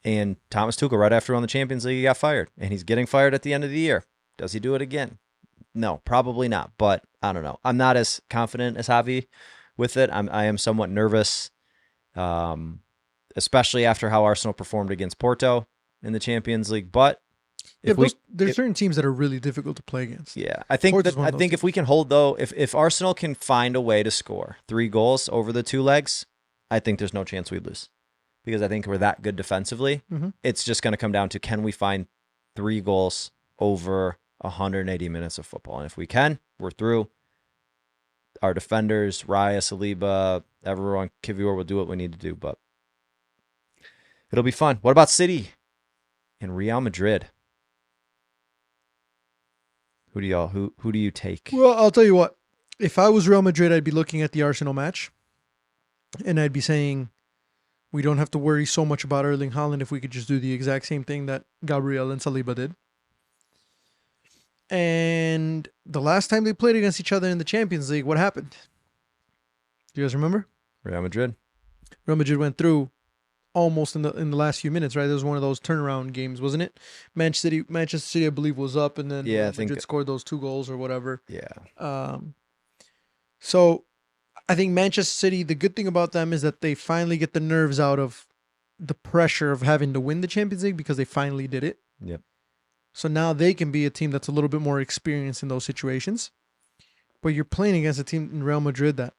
And Thomas Tuchel, right after he won the Champions League, he got fired, and he's getting fired at the end of the year. Does he do it again? No, probably not. But I don't know. I'm not as confident as Javi with it. I am somewhat nervous, especially after how Arsenal performed against Porto in the Champions League. But There's certain teams that are really difficult to play against. yeah, I think Porto's one of those if we can hold though, if Arsenal can find a way to score 3 goals over the 2 legs, I think there's no chance we lose. Because I think we're that good defensively. Mm-hmm. It's just going to come down to can we find 3 goals over 180 minutes of football. And if we can, we're through. Our defenders, Raya, Saliba, everyone, Kivior will do what we need to do. But it'll be fun. What about City and Real Madrid? Who do you take? Well, I'll tell you what. If I was Real Madrid, I'd be looking at the Arsenal match, and I'd be saying, we don't have to worry so much about Erling Haaland if we could just do the exact same thing that Gabriel and Saliba did. And the last time they played against each other in the Champions League, what happened? Do you guys remember? Real Madrid. Real Madrid went through almost in the last few minutes, right? It was one of those turnaround games, wasn't it? Manchester City, I believe, was up, and then Yeah, I Real think- Madrid scored those 2 goals or whatever. Yeah. So I think Manchester City, the good thing about them is that they finally get the nerves out of the pressure of having to win the Champions League because they finally did it. Yep. So now they can be a team that's a little bit more experienced in those situations. But you're playing against a team in Real Madrid that,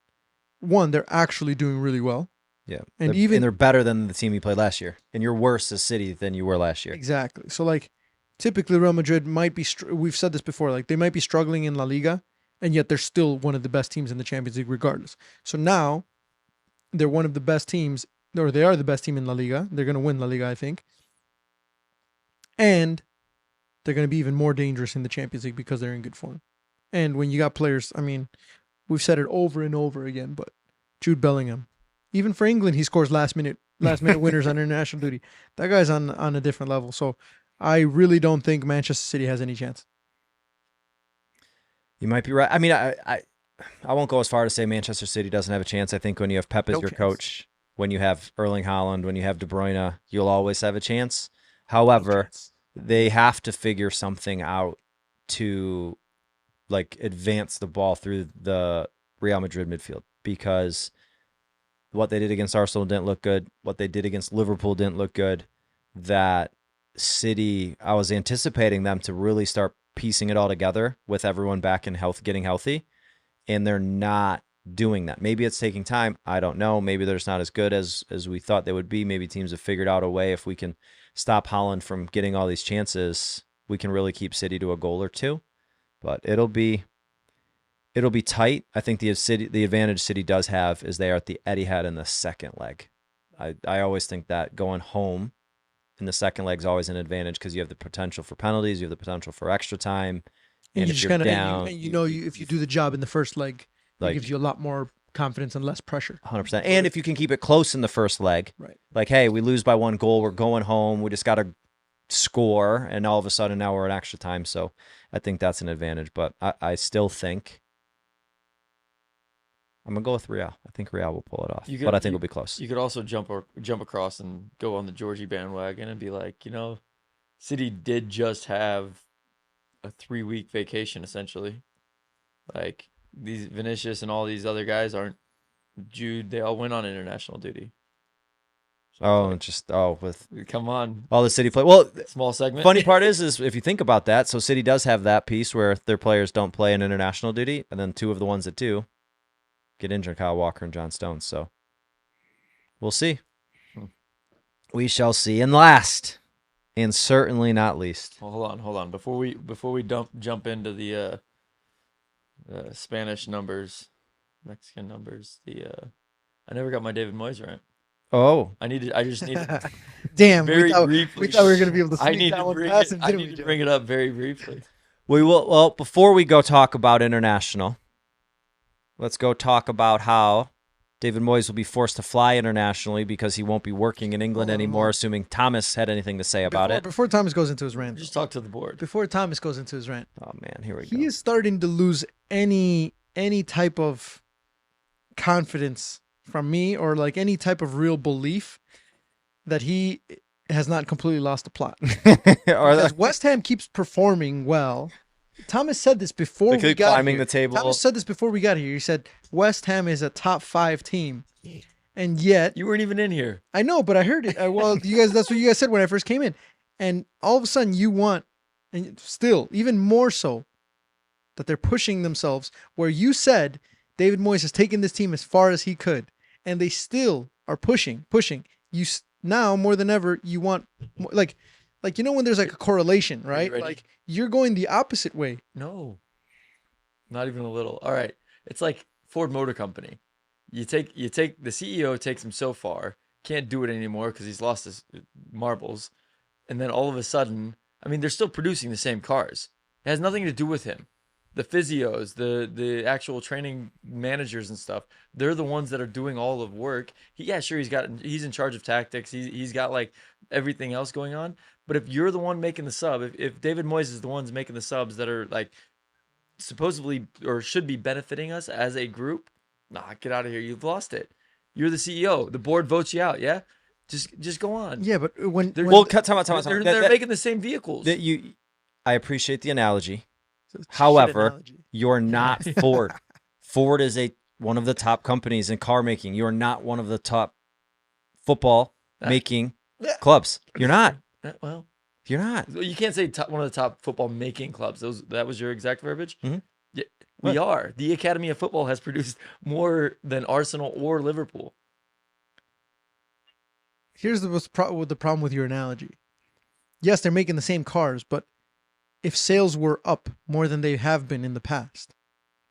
one, they're actually doing really well. Yeah. And they're better than the team you played last year. And you're worse as City than you were last year. Exactly. So, like, typically Real Madrid might be, we've said this before, like, they might be struggling in La Liga, and yet they're still one of the best teams in the Champions League regardless. So now they're one of the best teams, or they are the best team in La Liga. They're going to win La Liga, I think. And they're going to be even more dangerous in the Champions League because they're in good form. And when you got players, I mean, we've said it over and over again, but Jude Bellingham, even for England, he scores last minute winners on international duty. That guy's on a different level. So I really don't think Manchester City has any chance. You might be right. I mean, I won't go as far to say Manchester City doesn't have a chance. I think when you have Pep as No your chance. coach, when you have Erling Haaland, when you have De Bruyne, you'll always have a chance. However, they have to figure something out to like advance the ball through the Real Madrid midfield, because what they did against Arsenal didn't look good. What they did against Liverpool didn't look good. That City, I was anticipating them to really start piecing it all together with everyone back in health, getting healthy, and they're not doing that. Maybe it's taking time. I don't know. Maybe they're just not as good as we thought they would be. Maybe teams have figured out a way, if we can stop Haaland from getting all these chances, we can really keep City to a goal or two. But it'll be tight. I think the advantage City does have is they are at the Etihad in the second leg. I always think that going home in the second leg is always an advantage because you have the potential for penalties, you have the potential for extra time, and if you're down, if you do the job in the first leg, like, it gives you a lot more confidence and less pressure. 100%. And if you can keep it close in the first leg, Right. like, hey, we lose by 1 goal, we're going home, we just got to score, and all of a sudden now we're in extra time. So I think that's an advantage. But I still think I'm going to go with Real. I think Real will pull it off, but I think it'll be close. You could also jump across and go on the Georgie bandwagon and be like, City did just have a 3-week vacation, essentially. Like, these Vinicius and all these other guys aren't Jude. They all went on international duty. So with come on, all the City play. Well, small segment. Funny part is if you think about that, so City does have that piece where their players don't play in international duty, and then 2 of the ones that do get injured, Kyle Walker and John Stones. So we'll see. We shall see. And last, and certainly not least. Well, hold on. Before we jump into the Spanish numbers, Mexican numbers, I never got my David Moyes rant. Oh, I just needed Damn, very we thought briefly. we were going to be able to sneak that one past him, I didn't need we, to Joe? bring it up very briefly. we will. Well, before we go talk about international, let's go talk about how David Moyes will be forced to fly internationally because he won't be working in England anymore, assuming Thomas had anything to say about it. Before Thomas goes into his rant. Just talk to the board. Before Thomas goes into his rant. Oh, man, here we go. He is starting to lose any type of confidence from me, or like any type of real belief that he has not completely lost the plot. Because West Ham keeps performing well. Thomas said this before They we keep got climbing here. the table. Thomas said this before we got here. He said West Ham is a top 5 team, and yet You weren't even in here. I know, but I heard it. Well, you guys, that's what you guys said when I first came in, and all of a sudden you want, and still even more so, that they're pushing themselves. Where you said David Moyes has taken this team as far as he could, and they still are pushing. You now more than ever you want like when there's like a correlation, right? ready? Like you're going the opposite way. No, not even a little. All right, it's like Ford Motor Company. You take the CEO takes him so far, can't do it anymore because he's lost his marbles, and then all of a sudden, I mean, they're still producing the same cars. It has nothing to do with him. the physios, the actual training managers and stuff. They're the ones that are doing all of work. He's in charge of tactics. He's got like everything else going on. But if you're the one making the sub, if David Moyes is the ones making the subs that are like supposedly or should be benefiting us as a group, nah, get out of here. You've lost it. You're the CEO. The board votes you out. Yeah, just go on. Yeah, but when time out. They're making the same vehicles. I appreciate the analogy. It's a shit However, analogy. you're not Ford. Ford is one of the top companies in car making. You're not one of the top football making clubs. You're not. Well, You're not. you can't say one of the top football making clubs. That was your exact verbiage. Mhm. Yeah, we are. The Academy of Football has produced more than Arsenal or Liverpool. Here's the problem with your analogy. Yes, they're making the same cars, but if sales were up more than they have been in the past,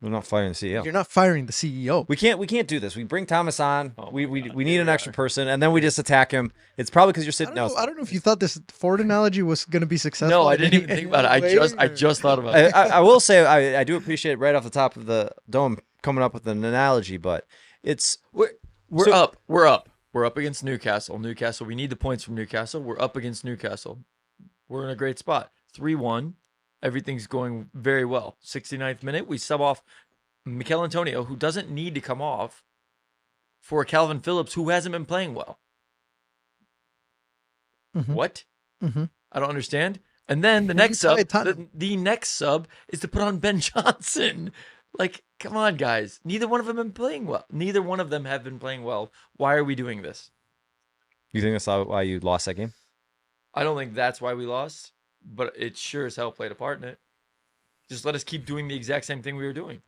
We're not firing the CEO. you're not firing the CEO. We can't do this. We bring Thomas on. Oh we my God, need here an we extra are. person, and then we just attack him. It's probably because you're I sitting. don't know if you thought this Ford analogy was going to be successful. No, I in didn't any- even think about it. I just thought about I, it. I will say I do appreciate right off the top of the dome coming up with an analogy, but it's We're So- up. We're up. We're up against Newcastle. Newcastle. We need the points from Newcastle. We're up against Newcastle. We're in a great spot. 3-1. Everything's going very well. 69th minute, we sub off Mikel Antonio, who doesn't need to come off, for Calvin Phillips, who hasn't been playing well. Mhm. What? Mhm. I don't understand. And then the Well, next you sub, tied Tottenham. the next sub is to put on Ben Johnson. Like, come on, guys. Neither one of them have been playing well. Neither one of them have been playing well. Why are we doing this? you think that's why you lost that game? I don't think that's why we lost, but it sure as hell played a part in it. Just let us keep doing the exact same thing we were doing.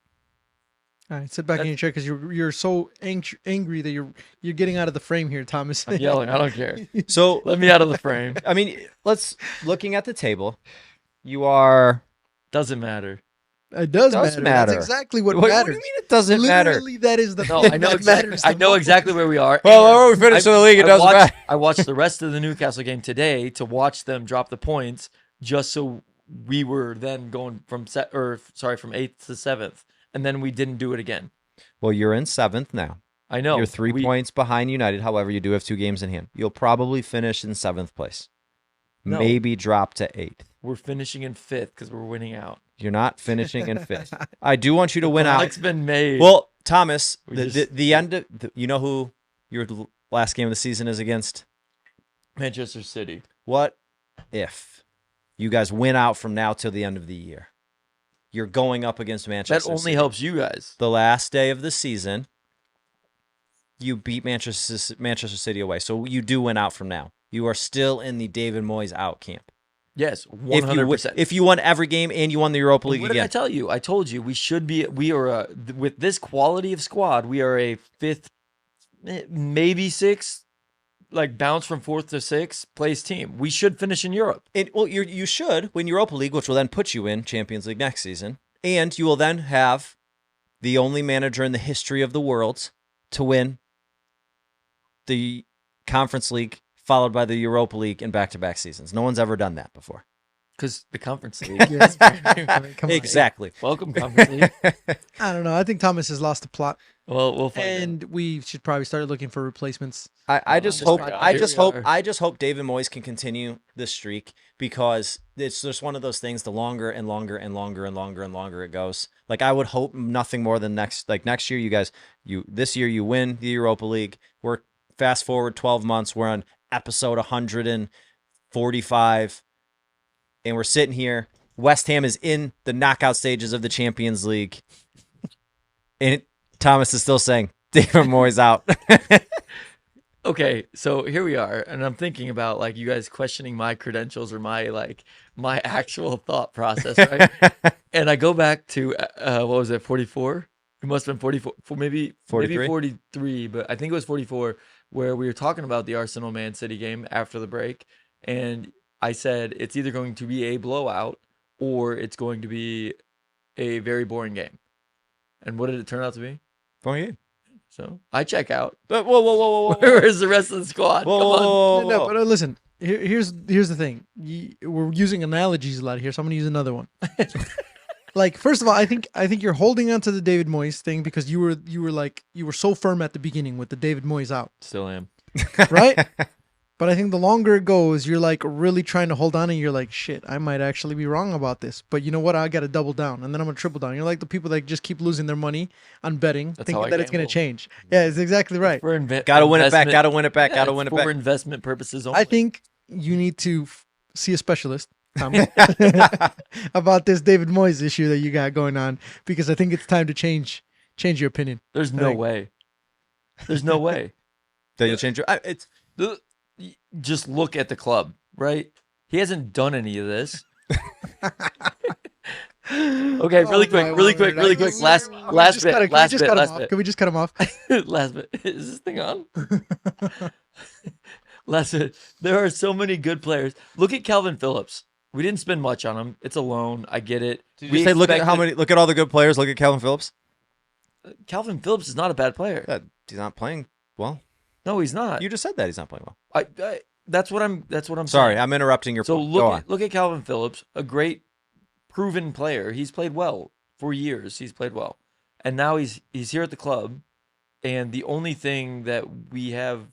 All right, sit back in your chair because you're so angry that you're getting out of the frame here, Thomas. I'm yelling. I don't care. So Let me out of the frame. I mean, looking at the table. You are. Doesn't matter. It does Does matter. matter. That's exactly what What matters. do you mean it doesn't matter? Literally, that is the No, thing I know that exactly. matters I the know most. exactly where we are. Well, and when we finish the league, it doesn't matter. I watched the rest of the Newcastle game today to watch them drop the points, just so we were then going from 8th to 7th, and then we didn't do it again. Well, you're in 7th now. I know You're 3 points behind United. However, you do have 2 games in hand. You'll probably finish in 7th place. No. Maybe drop to 8th. We're finishing in 5th because we're winning out. You're not finishing in 5th. I do want you to win out. It's been made. Well, Thomas, We the just- end of you know who your last game of the season is against? Manchester City. What if you guys win out from now till the end of the year? You're going up against Manchester That only City. helps you guys. The last day of the season, you beat Manchester City away. So you do win out from now. You are still in the David Moyes out camp. Yes, 100%. If you won every game and you won the Europa League What did I again. tell you? I told you we are with this quality of squad, we are a 5th, maybe 6th, like bounce from 4th to 6th place team. We should finish in Europe. You should win Europa League, which will then put you in Champions League next season. And you will then have the only manager in the history of the world to win the Conference League, followed by the Europa League in back-to-back seasons. No one's ever done that before. Because the Conference League. Yes. Come on. Exactly. Welcome, Conference League. I don't know. I think Thomas has lost the plot, Well, we'll find out. and we should probably start looking for replacements. I just just hope not- I here just we hope are. I just hope David Moyes can continue this streak, because it's just one of those things. The longer and longer and longer and longer and longer it goes, like I would hope nothing more than next year this year you win the Europa League. We're fast forward 12 months. We're on episode 145, and we're sitting here. West Ham is in the knockout stages of the Champions League, and Thomas is still saying David Moyes out. Okay, so here we are, and I'm thinking about like you guys questioning my credentials or my actual thought process, right? And I go back to what was it, 44? It must have been 44, maybe 43? 43, but I think it was 44, where we were talking about the Arsenal Man City game after the break, and I said it's either going to be a blowout or it's going to be a very boring game. And what did it turn out to be? So I check out. But whoa. Where is the rest of the squad? Come on. No, but listen. Here's the thing. We're using analogies a lot here, so I'm gonna use another one. Like, first of all, I think you're holding on to the David Moyes thing because you were so firm at the beginning with the David Moyes out, Still am. right? But I think the longer it goes, you're like really trying to hold on, and you're like, shit, I might actually be wrong about this. But you know what? I got to double down, and then I'm gonna triple down. You're like the people that just keep losing their money on betting, That's how thinking I that it's gonna gamble. change. Yeah, it's exactly right. For Gotta win it back. investment- Gotta win it back. yeah, Gotta it's win it for back. investment purposes only. I think you need to see a specialist, Tom, about this David Moyes issue that you got going on, because I think it's time to change your opinion. There's no Like- way. There's no way. That you'll change your. It's Just look at the club, right? He hasn't done any of this. Okay, really quick. Last bit. Can we just cut him off? Last bit. Is this thing on? Last bit. There are so many good players. Look at Calvin Phillips. We didn't spend much on him. It's a loan. I get it. we say look at how many. Look at all the good players. Look at Calvin Phillips. Calvin Phillips is not a bad player. He's not playing well. No, he's not. You just said that he's not playing well. That's what I'm Sorry, saying. I'm interrupting your. So point. Go on. look at Calvin Phillips, a great proven player. He's played well for years. He's played well. And now he's here at the club, and the only thing that we have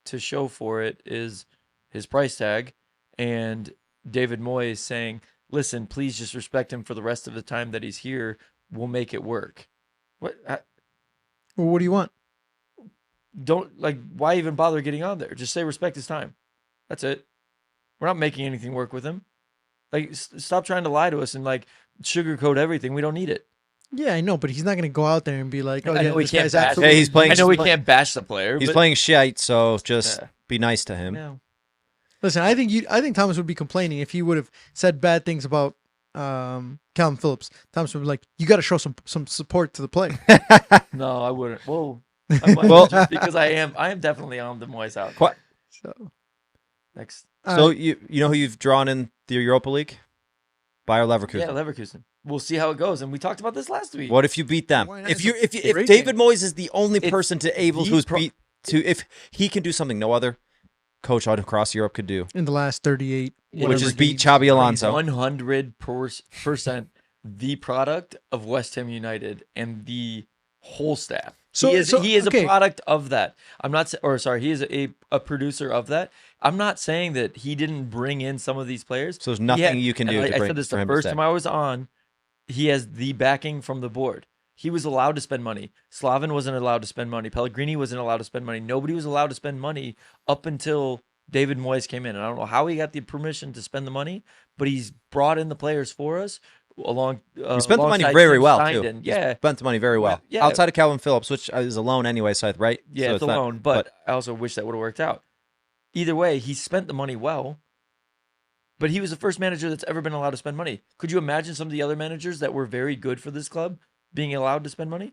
to show for it is his price tag and David Moyes saying, "Listen, please just respect him for the rest of the time that he's here. We'll make it work." What Well, what do you want? why even bother getting on there? Just say respect his time. That's it. We're not making anything work with him. Like, stop trying to lie to us and like sugarcoat everything. We don't need it. Yeah, I know, but he's not going to go out there and be like, "Oh, I yeah, know we this can't guy's bash- absolutely." Hey, he's playing- I know we can't bash the player. He's but, playing shite, so just Yeah. be nice to him. Yeah. Listen, I think Thomas would be complaining if he would have said bad things about Calvin Phillips. Thomas would be like, "You got to show some support to the player." No, I wouldn't. Whoa. I might Well- just because I am definitely on the Moyes out. What? So, Next. So you know who you've drawn in the Europa League? Bayer Leverkusen. Yeah, Leverkusen. We'll see how it goes. And we talked about this last week. What if you beat them? Why not? If It's a if great David game. Moyes is the only It's person to able the who's pro- beat to if he can do something no other coach across Europe could do, in the last 38, Which which whatever is beat games. Xabi Alonso. 100% the product of West Ham United and the whole staff. So- he is so- okay. a product of that. I'm not he is a producer of that. I'm not saying that he didn't bring in some of these players. So there's nothing you can do. And to I bring, said this for the him to first stay. time I was on. He has the backing from the board. He was allowed to spend money. Slaven wasn't allowed to spend money. Pellegrini wasn't allowed to spend money. Nobody was allowed to spend money up until David Moyes came in. And I don't know how he got the permission to spend the money, but he's brought in the players for us. He spent the money alongside very Tim well Steindon. too. He Yeah, spent the money very well. Yeah. Outside of Calvin Phillips, which is a loan anyway, so right? yeah, So it's a not- loan. But I also wish that would have worked out. Either way, he spent the money well. But he was the first manager that's ever been allowed to spend money. Could you imagine some of the other managers that were very good for this club being allowed to spend money?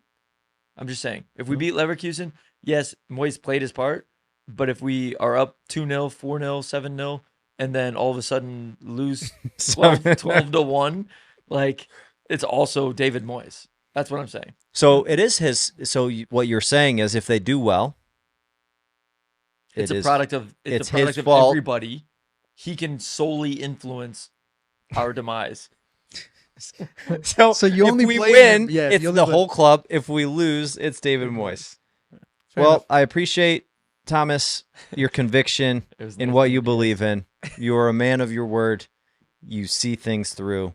I'm just saying. If we beat Leverkusen, yes, Moyes played his part. But if we are up 2-0, 4-0, 7-0, and then all of a sudden lose 12-1, like, it's also David Moyes. That's what I'm saying. So it is his. So what you're saying is, if they do well, It's it a is- product of it's a product his of fault. everybody. He can solely influence our demise. So, So you if only we blame win, him- yeah, it's you only the blame- whole club. If we lose, it's David Moyes. Fair Well, enough. I appreciate, Thomas, your conviction It was in nice what meeting you you. believe in. You are a man of your word. You see things through,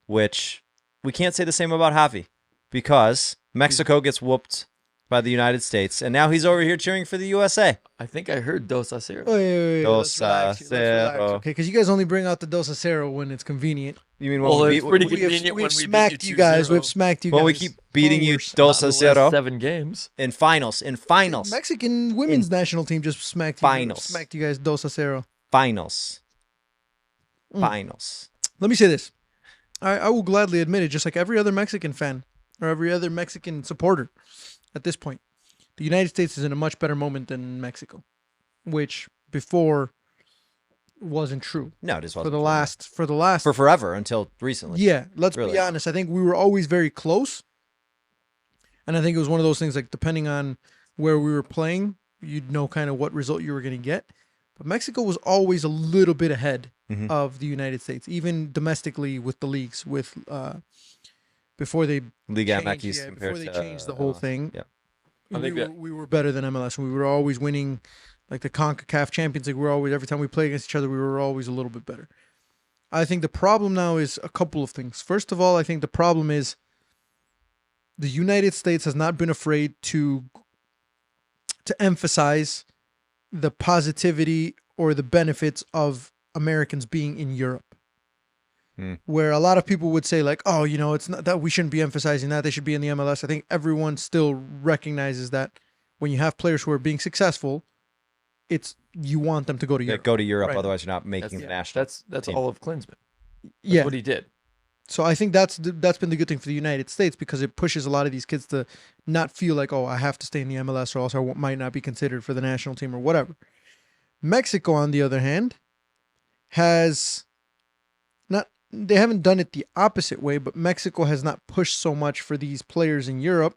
which we can't say the same about Javi, because Mexico gets whooped by the United States, and now he's over here cheering for the USA. I think I heard Dos a Cero. Wait, Dos let's relax, a okay? Because you guys only bring out the Dos a Cero when it's convenient. You mean Well, when it's pretty We've convenient when we beat smacked you you guys. 2-0. We've smacked you guys. we keep beating you Worse. dos Not a in the last cero 7 games. in finals? In finals, Mexican women's national team just smacked you. Finals. Smacked you guys Dos a Cero. finals, Mm. finals. Let me say this. I will gladly admit it, just like every other Mexican fan or every other Mexican supporter at this point. The United States is in a much better moment than Mexico, which before wasn't true. No, this For wasn't the true. last for forever until recently. Yeah, let's Really. be honest. I think we were always very close. And I think it was one of those things like depending on where we were playing, you'd know kind of what result you were going to get. But Mexico was always a little bit ahead Mhm. of the United States, even domestically with the leagues, with before they Liga changed, MX compared before they to changed the whole MLS. thing. Yeah. I think that We were better than MLS. We were always winning, like the CONCACAF Champions League. We're always, every time we play against each other, we were always a little bit better. I think the problem now is a couple of things. First of all, I think the problem is the United States has not been afraid to emphasize the positivity or the benefits of Americans being in Europe. Where a lot of people would say like, oh, you know, it's not that we shouldn't be emphasizing that. They should be in the MLS. I think everyone still recognizes that when you have players who are being successful, it's you want them to go to Europe. Go to Europe, Right. otherwise you're not making the national. That's team. all of Klinsmann. That's Yeah. what he did. So I think that's been the good thing for the United States because it pushes a lot of these kids to not feel like, oh, I have to stay in the MLS or else I might not be considered for the national team or whatever. Mexico, on the other hand, has not. They haven't done it the opposite way, but Mexico has not pushed so much for these players in Europe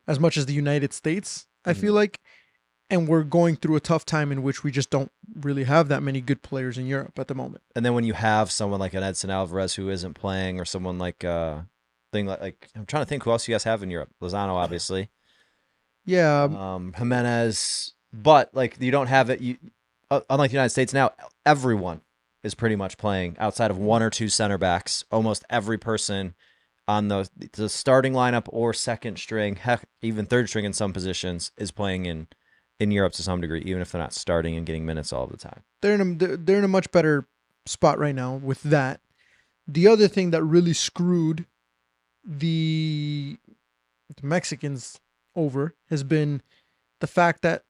as much as the United States, I feel like. And we're going through a tough time in which we just don't really have that many good players in Europe at the moment. And then when you have someone like an Edson Alvarez who isn't playing, or someone like thing like I'm trying to think who else you guys have in Europe. Lozano, obviously. Yeah. Jimenez, but like you don't have it. Unlike the United States now, everyone is pretty much playing outside of one or two center backs. Almost every person on the starting lineup or second string, heck, even third string in some positions, is playing in Europe to some degree, even if they're not starting and getting minutes all the time. They're in a much better spot right now with that. The other thing that really screwed the Mexicans over has been the fact that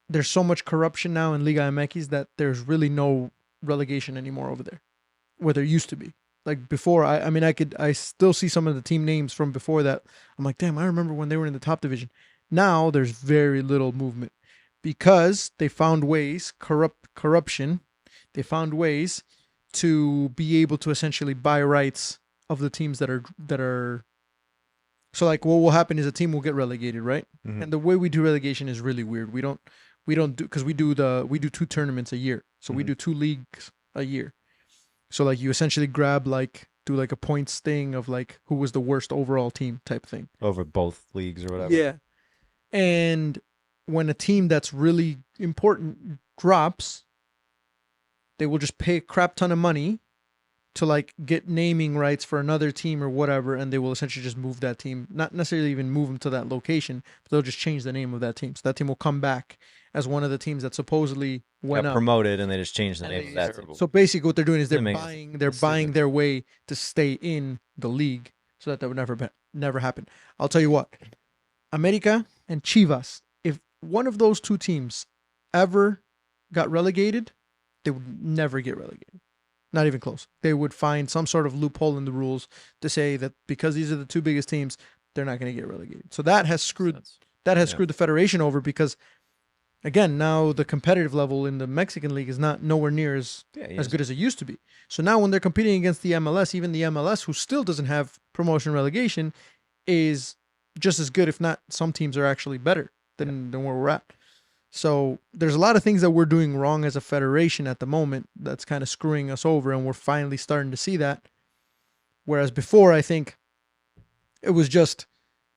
there's so much corruption now in Liga MX that there's really no relegation anymore over there, where there used to be. Like before, I still see some of the team names from before that. I'm like, damn, I remember when they were in the top division. Now there's very little movement because they found ways, corruption. They found ways to be able to essentially buy rights of the teams that are. So like, what will happen is a team will get relegated, right? Mhm. And the way we do relegation is really weird. We don't do because we do 2 tournaments a year, so we do 2 leagues a year. So like you essentially do a points thing of like who was the worst overall team type thing. Over both leagues or whatever. Yeah. And when a team that's really important drops, they will just pay a crap ton of money to like get naming rights for another team or whatever, and they will essentially just move that team, not necessarily even move them to that location, but they'll just change the name of that team. So that team will come back as one of the teams that supposedly went Got up. promoted, and they just changed the name of that team. Terrible. So basically, what they're doing is That makes they're buying their way to stay in the league, so that would never happen. I'll tell you what, America and Chivas, if one of those 2 teams ever got relegated, they would never get relegated. Not even close. They would find some sort of loophole in the rules to say that because these are the 2 biggest teams, they're not going to get relegated. So that has screwed screwed the federation over because, again, now the competitive level in the Mexican league is not nowhere near as good as it used to be. So now when they're competing against the MLS, even the MLS, who still doesn't have promotion relegation, is just as good, if not some teams are actually better than where we're at. So there's a lot of things that we're doing wrong as a federation at the moment that's kind of screwing us over, and we're finally starting to see that. Whereas before, I think it was just,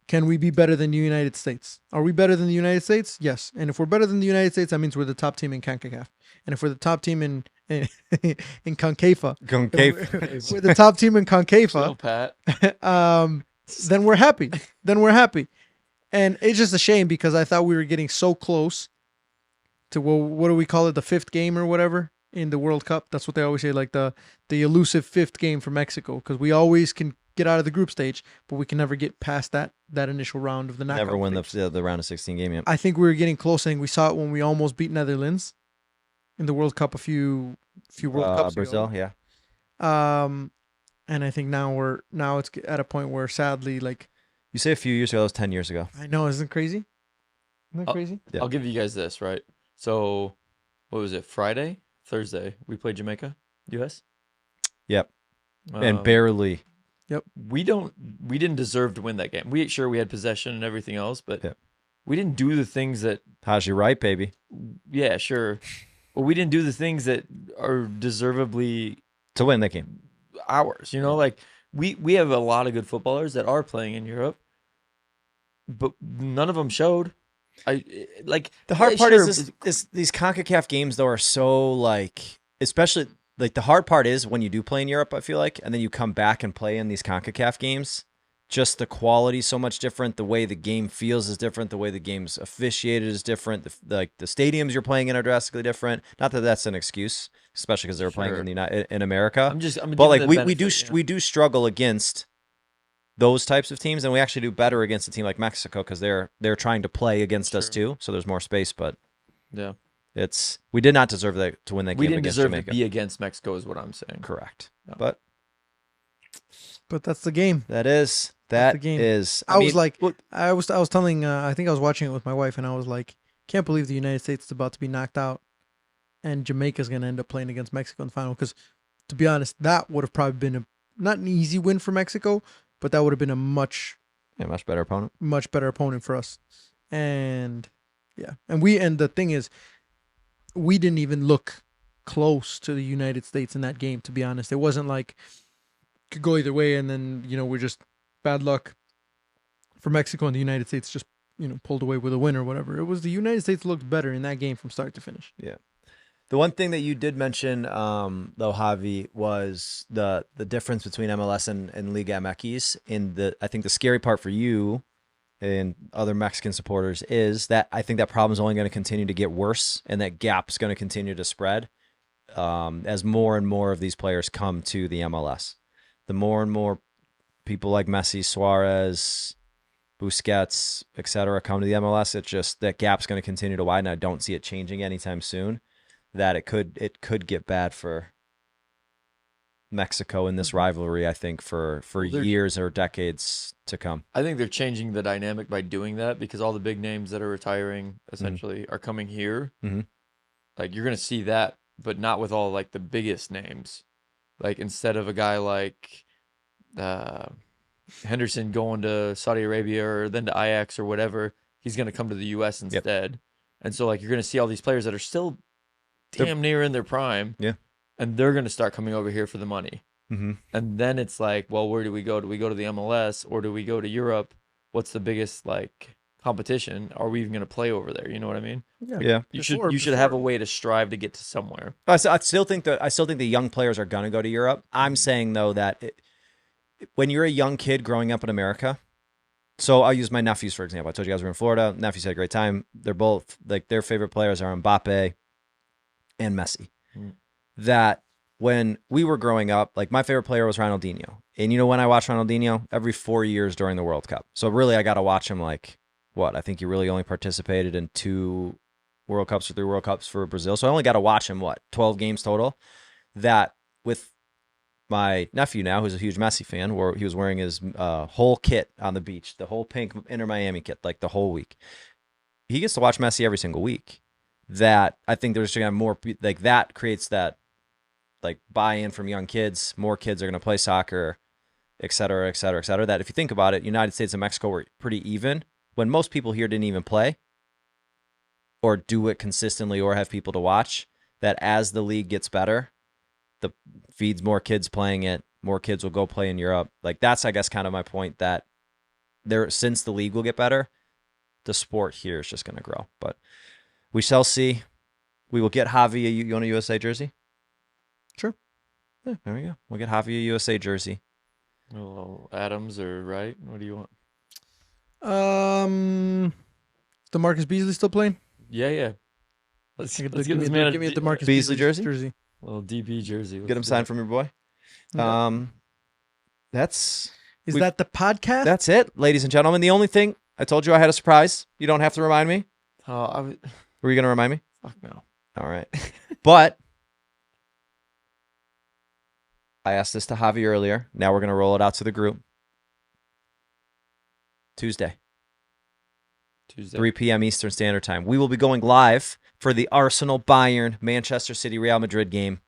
can we be better than the United States? Are we better than the United States? Yes. And if we're better than the United States, that means we're the top team in CONCACAF. And if we're the top team in CONCACAF, we're the top team in CONCACAF. So, Pat. Then we're happy. And it's just a shame because I thought we were getting so close to, well, what do we call it? The 5th game or whatever in the World Cup. That's what they always say, like the elusive 5th game for Mexico, because we always can get out of the group stage, but we can never get past that initial round of the knockout. Never win the round of 16 game yet. I think we were getting close. I think we saw it when we almost beat Netherlands in the World Cup a few World Cups Brazil, ago. yeah. And I think now it's at a point where sadly, like, You say a few years ago, that was 10 years ago. I know, isn't it crazy? Isn't that crazy? Yeah. I'll give you guys this, right? So, what was it? Thursday, we played Jamaica, U.S. Yep. And barely. We didn't deserve to win that game. We had possession and everything else, but Yeah. we didn't do the things that. Haji right, baby. Yeah, sure. But we didn't do the things that are deservedly To win the game. ours. Like we have a lot of good footballers that are playing in Europe, but none of them showed. The hard part is these CONCACAF games though are so like, especially like the hard part is when you do play in Europe, I feel like, and then you come back and play in these CONCACAF games. Just the quality is so much different. The way the game feels is different. The way the game's officiated is different. The stadiums you're playing in are drastically different. Not that that's an excuse, especially because they were playing in America. But like we do struggle against those types of teams, and we actually do better against a team like Mexico because they're trying to play against us too. So there's more space, but yeah, we did not deserve to win that game. We didn't against deserve Jamaica. to be against Mexico, is what I'm saying. Correct, no. But that's the game. That is the game. I was telling. I think I was watching it with my wife, and I was like, can't believe the United States is about to be knocked out, and Jamaica's going to end up playing against Mexico in the final. Because, to be honest, that would have probably been not an easy win for Mexico, but that would have been a much better opponent. Much better opponent for us. And the thing is, we didn't even look close to the United States in that game, to be honest. It wasn't like it could go either way, and then, we're just bad luck for Mexico and the United States just, pulled away with a win or whatever. It was the United States looked better in that game from start to finish. Yeah. The one thing that you did mention, though, Javi, was the difference between MLS and Liga MX. I think the scary part for you and other Mexican supporters is that I think that problem is only going to continue to get worse, and that gap's going to continue to spread as more and more of these players come to the MLS. The more and more people like Messi, Suarez, Busquets, etc., come to the MLS, that gap's going to continue to widen. I don't see it changing anytime soon. That it could get bad for Mexico in this rivalry, I think, for years or decades to come. I think they're changing the dynamic by doing that, because all the big names that are retiring essentially are coming here. Mm-hmm. Like, you're going to see that, but not with all like the biggest names. Like, instead of a guy like Henderson going to Saudi Arabia or then to Ajax or whatever, he's going to come to the U.S. instead. Yep. And so, like, you're going to see all these players that are still damn near in their prime. Yeah. And they're going to start coming over here for the money. Mm-hmm. And then it's like, well, where do we go? Do we go to the MLS or do we go to Europe? What's the biggest like competition? Are we even going to play over there? You know what I mean? Yeah. You should have a way to strive to get to somewhere. I still think the young players are going to go to Europe. I'm saying though that when you're a young kid growing up in America, so I'll use my nephews for example. I told you guys we're in Florida. Nephews had a great time. They're both like their favorite players are Mbappe and Messi. That when we were growing up, like my favorite player was Ronaldinho. And when I watched Ronaldinho? Every 4 years during the World Cup. So really I got to watch him like, I think he really only participated in 2 World Cups or 3 World Cups for Brazil. So I only got to watch him, 12 games total. That with my nephew now, who's a huge Messi fan, where he was wearing his whole kit on the beach, the whole pink Inter Miami kit, like the whole week. He gets to watch Messi every single week. That I think there's going to more like that creates that like buy-in from young kids. More kids are going to play soccer, et cetera, et cetera, et cetera. That if you think about it, United States and Mexico were pretty even when most people here didn't even play or do it consistently or have people to watch. That as the league gets better, the feeds more kids playing it. More kids will go play in Europe. Like that's, I guess, kind of my point that since the league will get better, the sport here is just going to grow. But we shall see. We will get Javi you want a USA jersey? Sure. Yeah, there we go. We'll get Javi a USA jersey. Well, Adams or Wright? What do you want? DeMarcus Beasley still playing? Yeah. Let's get this man. Give me a DeMarcus Beasley jersey. A little DB jersey. Get him signed from your boy. Yeah. Is that the podcast? That's it, ladies and gentlemen. The only thing I told you I had a surprise. You don't have to remind me. Were you going to remind me? Fuck no. All right. But I asked this to Javi earlier. Now we're going to roll it out to the group. Tuesday. 3 p.m. Eastern Standard Time. We will be going live for the Arsenal, Bayern, Manchester City, Real Madrid game.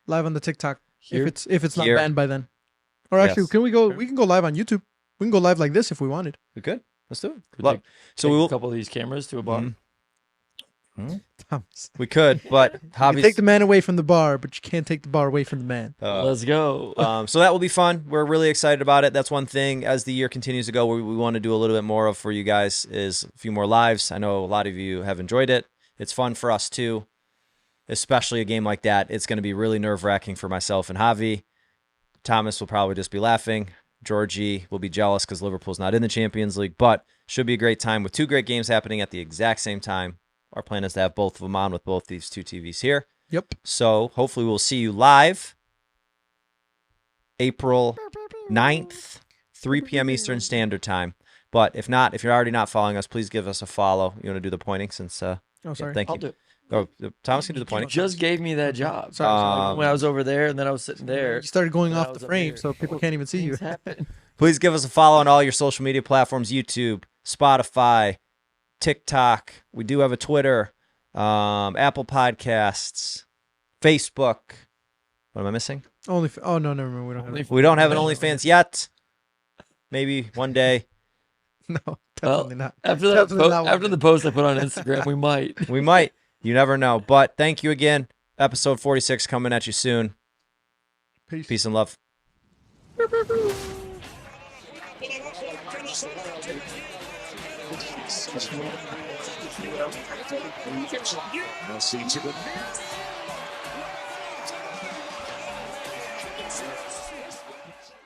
Live on the TikTok. Here? If it's not banned by then. Or actually, Yes. can we go? We can go live on YouTube. We can go live like this if we wanted. We could. Let's do it. Could Love. take- So Take we a will. couple of these cameras to a bar. Thomas. We could, but You can Javi's. take the man away from the bar, but you can't take the bar away from the man. Let's go. So that will be fun. We're really excited about it. That's one thing as the year continues to go, we want to do a little bit more of for you guys is a few more lives. I know a lot of you have enjoyed it. It's fun for us too, especially a game like that. It's going to be really nerve-wracking for myself and Javi. Thomas will probably just be laughing. Georgie will be jealous because Liverpool's not in the Champions League, but should be a great time with 2 great games happening at the exact same time. Our plan is to have both of them on with both these 2 TVs here. Yep. So hopefully we'll see you live April 9th, 3 p.m. Eastern Standard Time. But if not, if you're already not following us, please give us a follow. You want to do the pointing since Oh, sorry. thank I'll you. do it. Oh, Thomas can do the You pointing. just gave me that job. Sorry. When I was over there, and then I was sitting there. You started going and I off was the up frame, here. so people can't even see you. Things happen. Please give us a follow on all your social media platforms, YouTube, Spotify, TikTok. We do have a Twitter, Apple Podcasts, Facebook. What am I missing? Oh no, never mind. We don't have it. We don't have an OnlyFans yet. Maybe one day. No, definitely not. After that, Definitely not one after day. the post I put on Instagram, we might. We might. You never know. But thank you again. Episode 46 coming at you soon. Peace and love. I'll see you to the